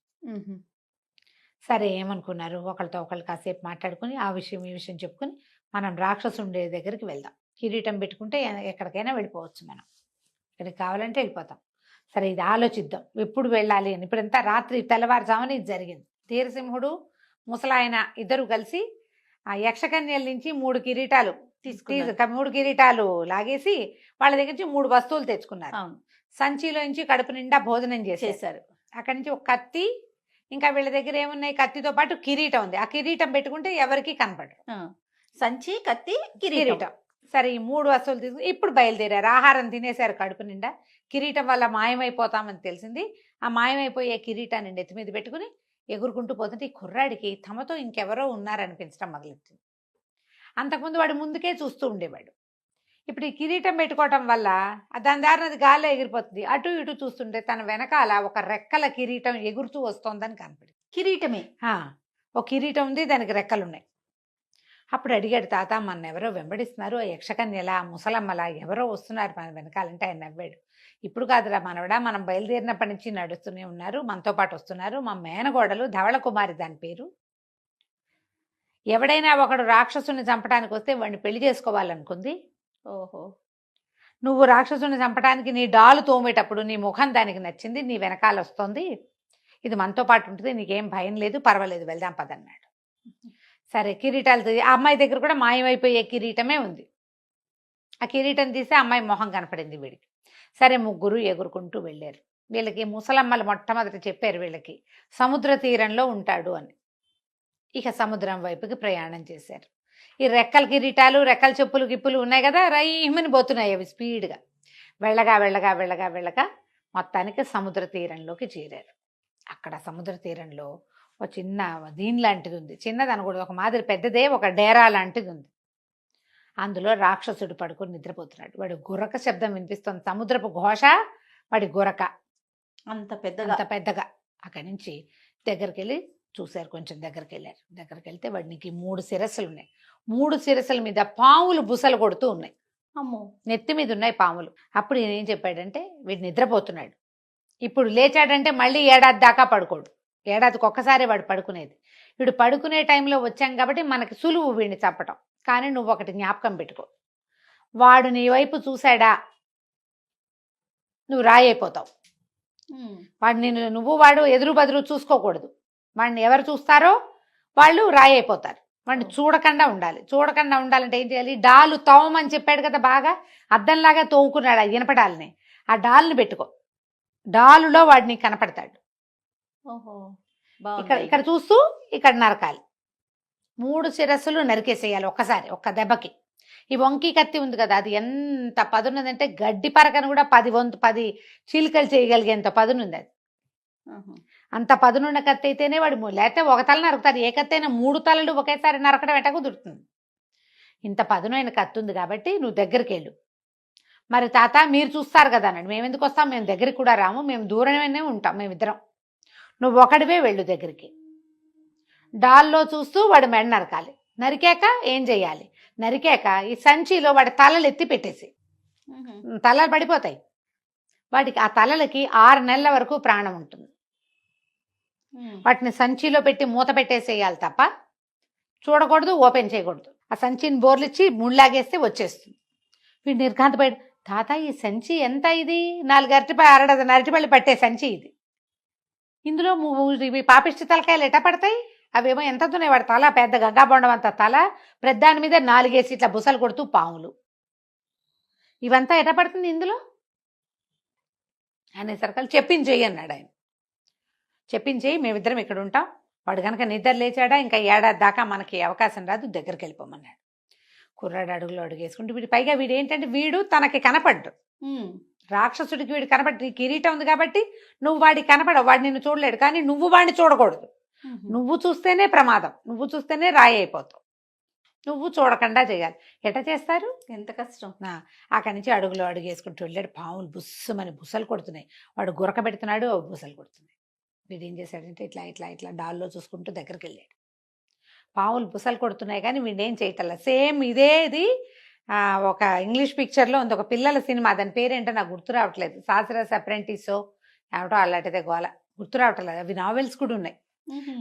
సరే ఏమనుకున్నారు, ఒకరితో ఒకరు కాసేపు మాట్లాడుకుని ఆ విషయం ఈ విషయం చెప్పుకుని మనం రాక్షసుండే దగ్గరికి వెళ్దాం, కిరీటం పెట్టుకుంటే ఎక్కడికైనా వెళ్ళిపోవచ్చు, మనం ఎక్కడికి కావాలంటే వెళ్ళిపోతాం. సరే ఇది ఆలోచిద్దాం ఎప్పుడు వెళ్ళాలి అని. ఇప్పుడంతా రాత్రి తెల్లవారుజామున ఇది జరిగింది. ధీరసింహుడు ముసలాయన ఇద్దరు కలిసి ఆ యక్షకన్యల నుంచి 3 కిరీటాలు 3 కిరీటాలు లాగేసి వాళ్ళ దగ్గర నుంచి 3 వస్తువులు తెచ్చుకున్నారు. సంచిలోంచి కడుపు నిండా భోజనం చేసేసారు. అక్కడి నుంచి ఒక కత్తి, ఇంకా వీళ్ళ దగ్గర ఏమున్నాయి, కత్తితో పాటు కిరీటం ఉంది. ఆ కిరీటం పెట్టుకుంటే ఎవరికి కనపడరు. సంచి, కత్తి, కిరీటం. సరే ఈ 3 వస్తువులు తీసుకుని ఇప్పుడు బయలుదేరారు. ఆహారం తినేశారు కడుపు నిండా. కిరీటం వల్ల మాయమైపోతామని తెలిసింది. ఆ మాయమైపోయే కిరీటాన్ని నెత్తి మీద పెట్టుకుని ఎగురుకుంటూ పోతుంటే ఈ కుర్రాడికి తమతో ఇంకెవరో ఉన్నారనిపించడం మొదలెట్టింది. అంతకుముందు వాడు ముందుకే చూస్తూ ఉండేవాడు. ఇప్పుడు ఈ కిరీటం పెట్టుకోవటం వల్ల దాని దారిన అది గాల్లో ఎగిరిపోతుంది. అటు ఇటు చూస్తుంటే తన వెనకాల ఒక రెక్కల కిరీటం ఎగురుతూ వస్తోందని కనపడింది. కిరీటమే. ఒక కిరీటం ఉంది, దానికి రెక్కలున్నాయి. అప్పుడు అడిగాడు, తాత మన ఎవరో వెంబడిస్తున్నారు, ఆ యక్షకన్యలా ముసలమ్మలా ఎవరో వస్తున్నారు మన వెనకాలంటే ఆయన నవ్వాడు. ఇప్పుడు కాదురా మనవడా, మనం బయలుదేరినప్పటి నుంచి నడుస్తూనే ఉన్నారు, మనతో పాటు వస్తున్నారు. మా మేనగోడలు ధవళ కుమారి దాని పేరు. ఎవడైనా ఒకడు రాక్షసుని చంపడానికి వస్తే వాడిని పెళ్లి చేసుకోవాలనుకుంది. ఓహో. నువ్వు రాక్షసుని చంపడానికి నీ డాలు తోమేటప్పుడు నీ ముఖం దానికి నచ్చింది, నీ వెనకాల వస్తుంది, ఇది మనతో పాటు ఉంటుంది, నీకేం భయం లేదు, పర్వాలేదు, వెళ్దాం పదన్నాడు. సరే కిరీటాలు ఆ అమ్మాయి దగ్గర కూడా మాయమైపోయే కిరీటమే ఉంది. ఆ కిరీటం తీస్తే అమ్మాయి మొహం కనపడింది వీడికి. సరే ముగ్గురు ఎగురుకుంటూ వెళ్ళారు. వీళ్ళకి ముసలమ్మలు మొట్టమొదటి చెప్పారు వీళ్ళకి సముద్ర తీరంలో ఉంటాడు అని. ఇక సముద్రం వైపుకి ప్రయాణం చేశారు. ఈ రెక్కల కిరీటాలు రెక్కల చెప్పులు గిప్పులు ఉన్నాయి కదా, రైమని పోతున్నాయి అవి స్పీడ్గా. వెళ్ళగా వెళ్ళగా వెళ్ళగా వెళ్ళగా మొత్తానికి సముద్ర తీరంలోకి చేరారు. అక్కడ సముద్ర తీరంలో ఒక చిన్న దీని లాంటిది ఉంది, చిన్నది అనకూడదు, ఒక మాదిరి పెద్దదే, ఒక డేరా లాంటిది ఉంది. అందులో రాక్షసుడు పడుకొని నిద్రపోతున్నాడు. వాడి గురక శబ్దం వినిపిస్తుంది, సముద్రపు ఘోష, వాడి గురక అంత పెద్దగా. అక్కడి నుంచి దగ్గరికి వెళ్ళి చూశారు, కొంచెం దగ్గరికి వెళ్ళారు. దగ్గరికి వెళ్తే వాడికి 3 శిరస్సులు ఉన్నాయి. 3 శిరస్సుల మీద పాములు బుసలు కొడుతూ ఉన్నాయి. అమ్మో. నెత్తి మీద ఉన్నాయి పాములు. అప్పుడు ఈయన ఏం చెప్పాడంటే, వీడు నిద్రపోతున్నాడు, ఇప్పుడు లేచాడంటే మళ్ళీ ఏడాది దాకా పడుకోడు, ఏడాదికి ఒక్కసారి వాడు పడుకునేది. వీడు పడుకునే టైంలో వచ్చాం కాబట్టి మనకి సులువు వీడిని చంపటం. కానీ నువ్వు ఒకటి జ్ఞాపకం పెట్టుకో, వాడు నీ వైపు చూశాడా నువ్వు రాయైపోతావు. వాడు నువ్వు వాడు ఎదురు బదురు చూసుకోకూడదు. వాడిని ఎవరు చూస్తారో వాళ్ళు రాయైపోతారు. వాడిని చూడకుండా ఉండాలి. చూడకుండా ఉండాలంటే ఏం చేయాలి, డాలు తోమని చెప్పాడు కదా, బాగా అద్దంలాగా తోముకున్నాడు ఆ ఇనపడాలని, ఆ డాల్ని పెట్టుకో, డాలులో వాడిని కనపడతాడు. ఓహో. ఇక్కడ చూస్తూ ఇక్కడ నరకాలి. 3 శిరస్సులు నరికేసేయాలి ఒక్కసారి, ఒక్క దెబ్బకి. ఈ వంకి కత్తి ఉంది కదా, అది ఎంత పదునుందంటే గడ్డి పరకను కూడా 10 చీలికలు చేయగలిగేంత పదునుంది అది. అంత పదునున్న కత్తి అయితేనే వాడు, లేకపోతే ఒక తల నరుకుతారు. ఏ కత్తి అయినా 3 తలలు ఒకేసారి నరకడం ఎట్ట కుదురుతుంది. ఇంత పదునైన కత్తి ఉంది కాబట్టి నువ్వు దగ్గరికి వెళ్ళు. మరి తాత మీరు చూస్తారు కదా అన్నాడు. మేము ఎందుకు వస్తాం, మేము దగ్గరికి కూడా రాము, మేము దూరమే ఉంటాం మేమిద్దరం, నువ్వు ఒకడివే వెళ్ళు దగ్గరికి. డాల్లో చూస్తూ వాడు మెడ నరకాలి. నరికాక ఏం చెయ్యాలి, నరికాక ఈ సంచిలో వాడి తలలు ఎత్తి పెట్టేసి, తలలు పడిపోతాయి వాటికి. ఆ తలలకి 6 నెలల వరకు ప్రాణం ఉంటుంది. వాటిని సంచిలో పెట్టి మూత పెట్టేసేయాలి తప్ప చూడకూడదు, ఓపెన్ చేయకూడదు. ఆ సంచిని బోర్లిచ్చి ముళ్ళాగేస్తే వచ్చేస్తుంది. వీడు నిర్ఘాంతపడి, తాత ఈ సంచి ఎంత, ఇది 4 అరటిపళ్ళు పట్టే సంచి ఇది, ఇందులో ఇవి పాపిష్టి తలకాయలు ఎట్ట పడతాయి, అవేమో ఎంత తున్నాయి, వాడి తల పెద్ద గంగాబొండం అంత తల, ప్రధాని మీద 4 ఇట్లా బుసలు కొడుతూ పాములు, ఇవంతా ఎట్ట పడుతుంది ఇందులో అనేసరికి చెప్పించేయి అన్నాడు ఆయన. చెప్పించేయి, మేమిద్దరం ఇక్కడ ఉంటాం, వాడు కనుక నిద్ర లేచాడా ఇంకా ఏడాది దాకా మనకి అవకాశం రాదు, దగ్గరికి వెళ్ళిపోమన్నాడు. కుర్రాడు అడుగులో అడుగేసుకుంటూ వీడు, పైగా వీడు ఏంటంటే వీడు తనకి కనపడ్డు, రాక్షసుడికి వీడు కనపడ్డు. నీ కిరీటం ఉంది కాబట్టి నువ్వు వాడికి కనపడవు, వాడు నిన్ను చూడలేడు. కానీ నువ్వు వాడిని చూడకూడదు, నువ్వు చూస్తేనే ప్రమాదం, నువ్వు చూస్తేనే రాయి అయిపోతావు, నువ్వు చూడకుండా చేయాలి. ఎట చేస్తారు, ఎంత కష్టం. అక్కడి నుంచి అడుగులో అడుగేసుకుంటూ వెళ్ళాడు. పాములు బుస్సుమని బుసలు కొడుతున్నాయి, వాడు గురక పెడుతున్నాడు, బుసలు కొడుతున్నాయి. వీడు ఏం చేశాడంటే ఇట్లా ఇట్లా ఇట్లా డాల్లో చూసుకుంటూ దగ్గరికి వెళ్ళాడు. పాములు బుసలు కొడుతున్నాయి కానీ వీడేం చేయటల్లా. సేమ్ ఇదేది ఒక ఇంగ్లీష్ పిక్చర్లో ఉంది, ఒక పిల్లల సినిమా, దాని పేరేంటో నాకు గుర్తు రావట్లేదు, సాసరస్ అప్రెంటిసో ఏమిటో అలాంటిదే గోల, గుర్తు రావట్లేదు. అవి నావెల్స్ కూడా ఉన్నాయి.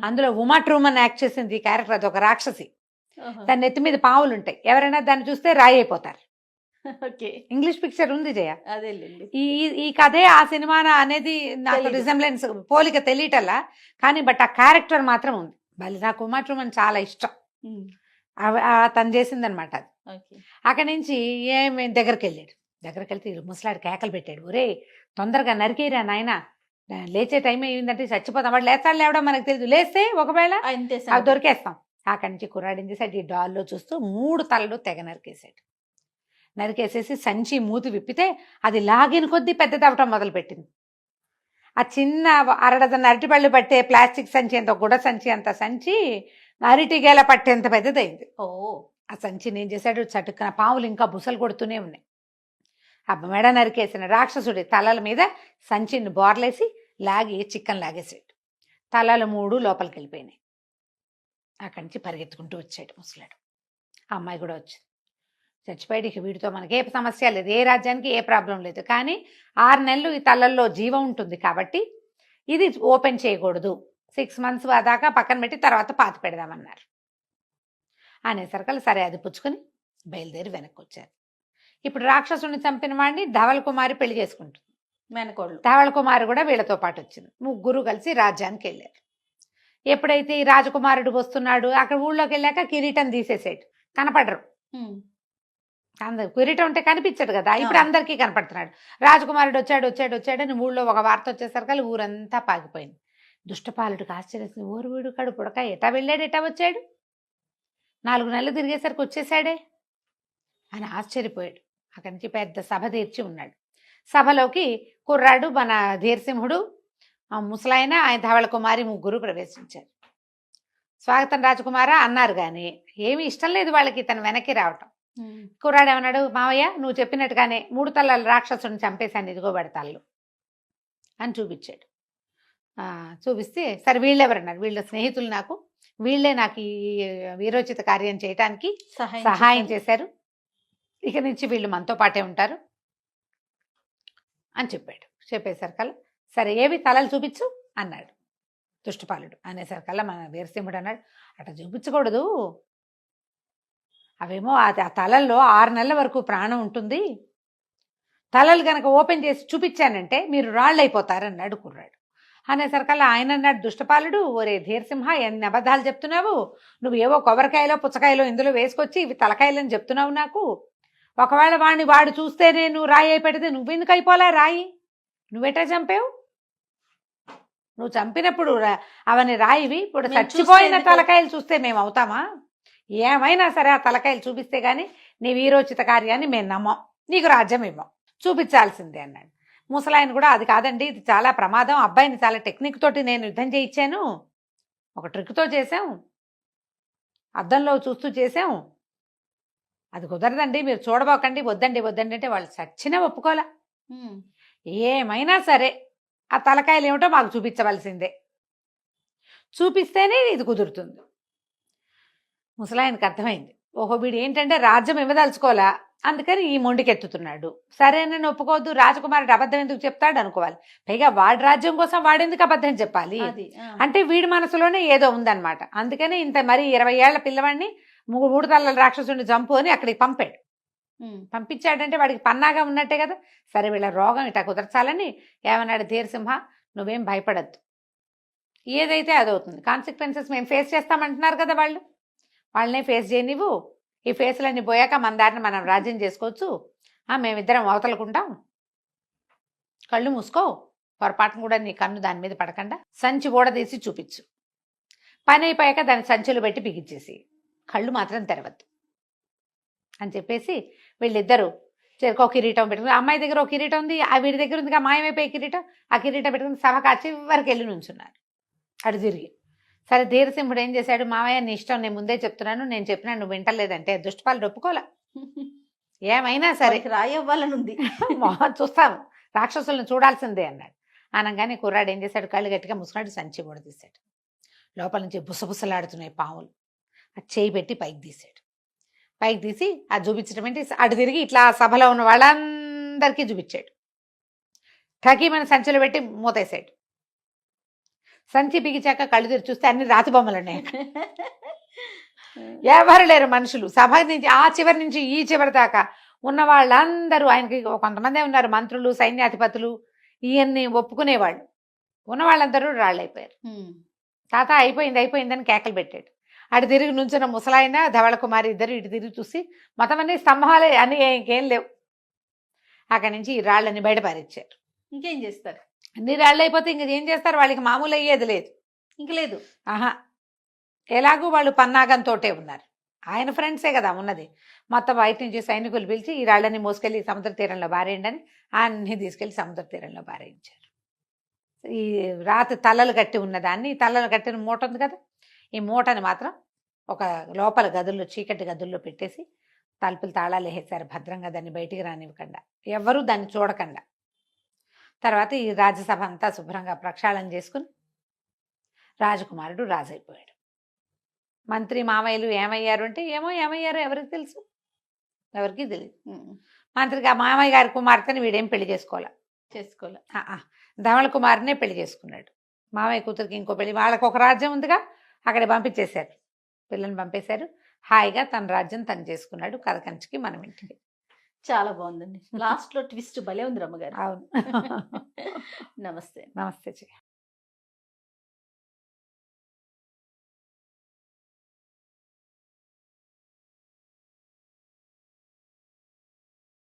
అందులో ఉమా ట్రూమన్ యాక్ట్ చేసింది ఈ క్యారెక్టర్, అది ఒక రాక్షసి, దాని నెత్తి మీద పావులు ఉంటాయి, ఎవరైనా దాన్ని చూస్తే రాయి అయిపోతారు. ఇంగ్లీష్ పిక్చర్ ఉంది జయ, ఈ కథే ఆ సినిమా అనేది నాకు రిజెంబ్లెన్స్ పోలిక తెలియటల్లా, కానీ బట్ ఆ క్యారెక్టర్ మాత్రం ఉంది. మళ్ళీ నాకు ఉమా ట్రూమన్ చాలా ఇష్టం, తను చేసిందనమాట అది. అక్కడి నుంచి ఏమి దగ్గరికి వెళ్ళాడు. దగ్గరికి వెళ్తే ముసలాడు కేకలు పెట్టాడు, ఒరే తొందరగా నరికేరా నాయన, లేచే టైం అయిందంటే చచ్చిపోతాం. వాడు లేస్తాడు లేవడం మనకు తెలియదు, లేస్తే ఒకవేళ అవి దొరికేస్తాం. అక్కడి నుంచి కుర్రాడిని చేసాడు, ఈ డాల్లో చూస్తూ 3 తలలు తెగ నరికేసాడు. నరికేసేసి సంచి మూతి విప్పితే అది లాగిన కొద్దీ పెద్దదవటం మొదలుపెట్టింది. ఆ చిన్న అరడజన అరటిపళ్ళు పట్టే ప్లాస్టిక్ సంచి అంత గుడ సంచి అంత సంచి అరటిగేల పట్టేంత పెద్దదైంది. ఓ ఆ సంచిని ఏం చేశాడు, చటుక్కున పాములు ఇంకా బుసలు కొడుతూనే ఉన్నాయి. ఆ మెడ నరికేసిన రాక్షసుడి తలల మీద సంచిని బోర్లేసి లాగి చిక్కన్ లాగేసాడు. తలలు 3 లోపలికి వెళ్ళిపోయినాయి. అక్కడి నుంచి పరిగెత్తుకుంటూ వచ్చాడు ముసలాడు. ఆ అమ్మాయి కూడా వచ్చింది. చచ్చిపోయాడు. ఇక వీడితో మనకి ఏ సమస్య లేదు, ఏ రాజ్యానికి ఏ ప్రాబ్లం లేదు. కానీ 6 నెలలు ఈ తలల్లో జీవం ఉంటుంది కాబట్టి ఇది ఓపెన్ చేయకూడదు. 6 మంత్స్ దాకా పక్కన పెట్టి తర్వాత పాతి పెడదామన్నారు. అనేసరికల్లా సరే అది పుచ్చుకొని బయలుదేరి వెనక్కి వచ్చారు. ఇప్పుడు రాక్షసుని చంపిన వాడిని ధవల్ కుమారి పెళ్లి చేసుకుంటుంది. మేనకోళ్ళు. ధవల్ కుమారి కూడా వీళ్ళతో పాటు వచ్చింది. ముగ్గురు కలిసి రాజ్యానికి వెళ్ళారు. ఎప్పుడైతే ఈ రాజకుమారుడు వస్తున్నాడు, అక్కడ ఊళ్ళోకి వెళ్ళాక కిరీటం తీసేసాడు, కనపడరు. అందరు కిరీటం ఉంటే కనిపించడు కదా, ఇప్పుడు అందరికీ కనపడుతున్నాడు. రాజకుమారుడు వచ్చాడు అని ఊళ్ళో ఒక వార్త వచ్చేసరికి ఊరంతా పాకిపోయింది. దుష్టపాలుడికి ఆశ్చర్యం, ఊరు వీడు కడుపుడక ఎటా వెళ్ళాడు, ఎటా వచ్చాడు, 4 నెలలు తిరిగేసరికి వచ్చేసాడే అని ఆశ్చర్యపోయాడు. అక్కడి నుంచి పెద్ద సభ తీర్చి ఉన్నాడు. సభలోకి కుర్రాడు మన ధీరసింహుడు, ముసలాయన, ఆయన ధవళ కుమారి ముగ్గురు ప్రవేశించారు. స్వాగతం రాజకుమార అన్నారు, కానీ ఏమీ ఇష్టం లేదు వాళ్ళకి తను వెనక్కి రావటం. కుర్రాడు ఏమన్నాడు, మావయ్య నువ్వు చెప్పినట్టుగానే 3 తలల రాక్షసుని చంపేశాను, ఇదిగో పడతాళ్ళు అని చూపించాడు. చూపిస్తే సరే వీళ్ళెవరన్నారు, వీళ్ళ స్నేహితులు, వీళ్ళే నాకు ఈ వీరోచిత కార్యం చేయటానికి సహాయం చేశారు, ఇక నుంచి వీళ్ళు మనతో పాటే ఉంటారు అని చెప్పాడు. చెప్పేసరికల్లా సరే ఏవి తలలు చూపించు అన్నాడు దుష్టపాలుడు. అనేసరికల్లా మన వీరసింహుడు అన్నాడు, అట్లా చూపించకూడదు, అవేమో ఆ తలల్లో 6 నెలల వరకు ప్రాణం ఉంటుంది, తలలు కనుక ఓపెన్ చేసి చూపించానంటే మీరు రాళ్ళు అయిపోతారన్నాడు కుర్రాడు. అనేసరికల్లా ఆయన అన్నాడు, దుష్టపాలుడు, ఒరే ధీరసింహ ఎన్ని అబద్ధాలు చెప్తున్నావు, నువ్వు ఏవో కొబ్బరికాయలో పుచ్చకాయలో ఇందులో వేసుకొచ్చి ఇవి తలకాయలని చెప్తున్నావు నాకు, ఒకవేళ వాడు చూస్తేనే నువ్వు రాయి అయి పెడితే నువ్వెందుకు అయిపోలే రాయి, నువ్వెటా చంపావు, నువ్వు చంపినప్పుడు అవన్నీ రాయివి, ఇప్పుడు చచ్చిపోయిన తలకాయలు చూస్తే మేము అవుతామా, ఏమైనా సరే ఆ తలకాయలు చూపిస్తే గానీ నీ వీరోచిత కార్యాన్ని మేము నమ్మం, నీకు రాజ్యం ఇవ్వం, చూపించాల్సిందే అన్నాడు. ముసలాయన కూడా అది కాదండి, ఇది చాలా ప్రమాదం, అబ్బాయిని చాలా టెక్నిక్ తోటి నేను యుద్ధం చేయించాను, ఒక ట్రిక్తో చేసాం, అద్దంలో చూస్తూ చేసాం, అది కుదరదండి, మీరు చూడబోకండి, వద్దండి అంటే వాళ్ళు చచ్చినా ఒప్పుకోలే. ఏమైనా సరే ఆ తలకాయలు ఏమిటో మాకు చూపించవలసిందే, చూపిస్తేనే ఇది కుదురుతుంది. ముసలాయనకు అర్థమైంది, ఓహో వీడు ఏంటంటే రాజ్యం ఇవ్వదలుచుకోవాలా, అందుకని ఈ మొండికెత్తుతున్నాడు, సరేనని ఒప్పుకోవద్దు, రాజకుమారుడు అబద్ధం ఎందుకు చెప్తాడు అనుకోవాలి, పైగా వాడి రాజ్యం కోసం వాడెందుకు అబద్ధం చెప్పాలి, అంటే వీడి మనసులోనే ఏదో ఉందన్నమాట. అందుకని ఇంత మరి 20 ఏళ్ల పిల్లవాడిని 3 తలల రాక్షసుని చంపు అని అక్కడికి పంపాడు. పంపించాడంటే వాడికి పన్నాగా ఉన్నట్టే కదా. సరే వీళ్ళ రోగం ఇట్లా కుదర్చాలని ఏమన్నాడు, ధీరసింహ నువ్వేం భయపడద్దు, ఏదైతే అదవుతుంది, కాన్సిక్వెన్సెస్ మేము ఫేస్ చేస్తామంటున్నారు కదా, వాళ్ళనే ఫేస్ చేయనివ్వు, ఈ ఫేస్లన్నీ పోయాక మన దారిని మనం రాజ్యం చేసుకోవచ్చు, మేమిద్దరం అవతలకుంటాం, కళ్ళు మూసుకో, పొరపాటును కూడా నీ కన్ను దాని మీద పడకుండా సంచి తీసి చూపించు, పని అయిపోయాక దాన్ని సంచులు పెట్టి బిగించేసి కళ్ళు మాత్రం తెరవద్దు అని చెప్పేసి వీళ్ళిద్దరూ చెరుకో కిరీటం పెట్టుకుని, అమ్మాయి దగ్గర ఒక కిరీటం ఉంది, వీడి దగ్గర ఉంది మాయమైపోయే కిరీటం, ఆ కిరీటం పెట్టుకుని సభ కాచి వరకు వెళ్ళి నుంచున్నారు అటు తిరిగి. సరే ధీరసింహుడు ఏం చేశాడు, మావయ్య నీ ఇష్టం, నేను ముందే చెప్తున్నాను, నేను చెప్పినా నువ్వు వింటలేదంటే దుష్టపాలుడు ఒప్పుకోలే, ఏమైనా సరే రాయవ్వాలనుంది చూస్తాము, రాక్షసులను చూడాల్సిందే అన్నాడు. అనగానే కుర్రాడు ఏం చేశాడు, కళ్ళు గట్టిగా ముసుకున్నాడు, సంచి కూడా తీశాడు, లోపల నుంచి బుసబుసలాడుతున్నాయి పాములు, అది చేయి పెట్టి పైకి తీశాడు, పైకి తీసి అది చూపించడం ఏంటి, అటు తిరిగి ఇట్లా సభలో ఉన్న వాళ్ళందరికీ చూపించాడు, ఠకీ మన సంచిలో పెట్టి మూతేసాడు. సంచి బిగిచాక కళ్ళు తెరిచి చూస్తే అన్ని రాతి బొమ్మలు ఉన్నాయి, ఎవరు లేరు మనుషులు. సభ నుంచి ఆ చివరి నుంచి ఈ చివరి దాకా ఉన్న వాళ్ళందరూ, ఆయనకి కొంతమందే ఉన్నారు మంత్రులు, సైన్యాధిపతులు, ఇవన్నీ ఒప్పుకునేవాళ్ళు, ఉన్న వాళ్ళందరూ రాళ్ళైపోయారు. తాత అయిపోయిందని కేకలు పెట్టాడు. అటు తిరిగి నుంచిన ముసలాయన ధవళ కుమారి ఇద్దరు ఇటు తిరిగి చూసి మొత్తం అన్ని స్తంభాలే, అని ఇంకేం లేవు. అక్కడి నుంచి ఈ రాళ్ళని బయటపారిచ్చారు. ఇంకేం చేస్తారు, అన్ని రాళ్ళు అయిపోతే ఇంక ఏం చేస్తారు, వాళ్ళకి మామూలు అయ్యేది లేదు, ఇంక లేదు. ఎలాగూ వాళ్ళు పన్నాగంతో ఉన్నారు, ఆయన ఫ్రెండ్సే కదా ఉన్నది. మొత్తం బయట నుంచి సైనికులు పిలిచి ఈ రాళ్ళని మోసుకెళ్ళి సముద్ర తీరంలో బారేయండి అని అన్ని తీసుకెళ్లి సముద్ర తీరంలో బారేయించారు. ఈ రాతి తలలు కట్టి ఉన్నదాన్ని ఈ తలలు కట్టిన మూట ఉంది కదా, ఈ మూటని మాత్రం ఒక లోపల గదుల్లో చీకటి గదుల్లో పెట్టేసి తలుపులు తాళాలు వేసేసారు భద్రంగా, దాన్ని బయటికి రానివ్వకుండా, ఎవరు దాన్ని చూడకుండా. తర్వాత ఈ రాజ్యసభ అంతా శుభ్రంగా ప్రక్షాళన చేసుకుని రాజకుమారుడు రాజైపోయాడు. మంత్రి మామయ్యలు ఏమయ్యారు అంటే ఏమయ్యారో ఎవరికి తెలుసు, ఎవరికి తెలియదు. మంత్రిగా మామయ్య గారి కుమార్తెని వీడేం పెళ్లి చేసుకోవాలి, ధవళ కుమారునే పెళ్లి చేసుకున్నాడు. మామయ్య కూతురికి ఇంకో పెళ్లి, వాళ్ళకి ఒక రాజ్యం ఉందిగా, అక్కడ పంపించేశారు, పిల్లని పంపేశారు. హాయిగా తన రాజ్యం తను చేసుకున్నాడు. కథ కంచికి మనం ఇంటికి. చాలా బాగుందండి. లాస్ట్ లో ట్విస్ట్ భలే ఉంది రమ్మగారు. అవును. నమస్తే. నమస్తే.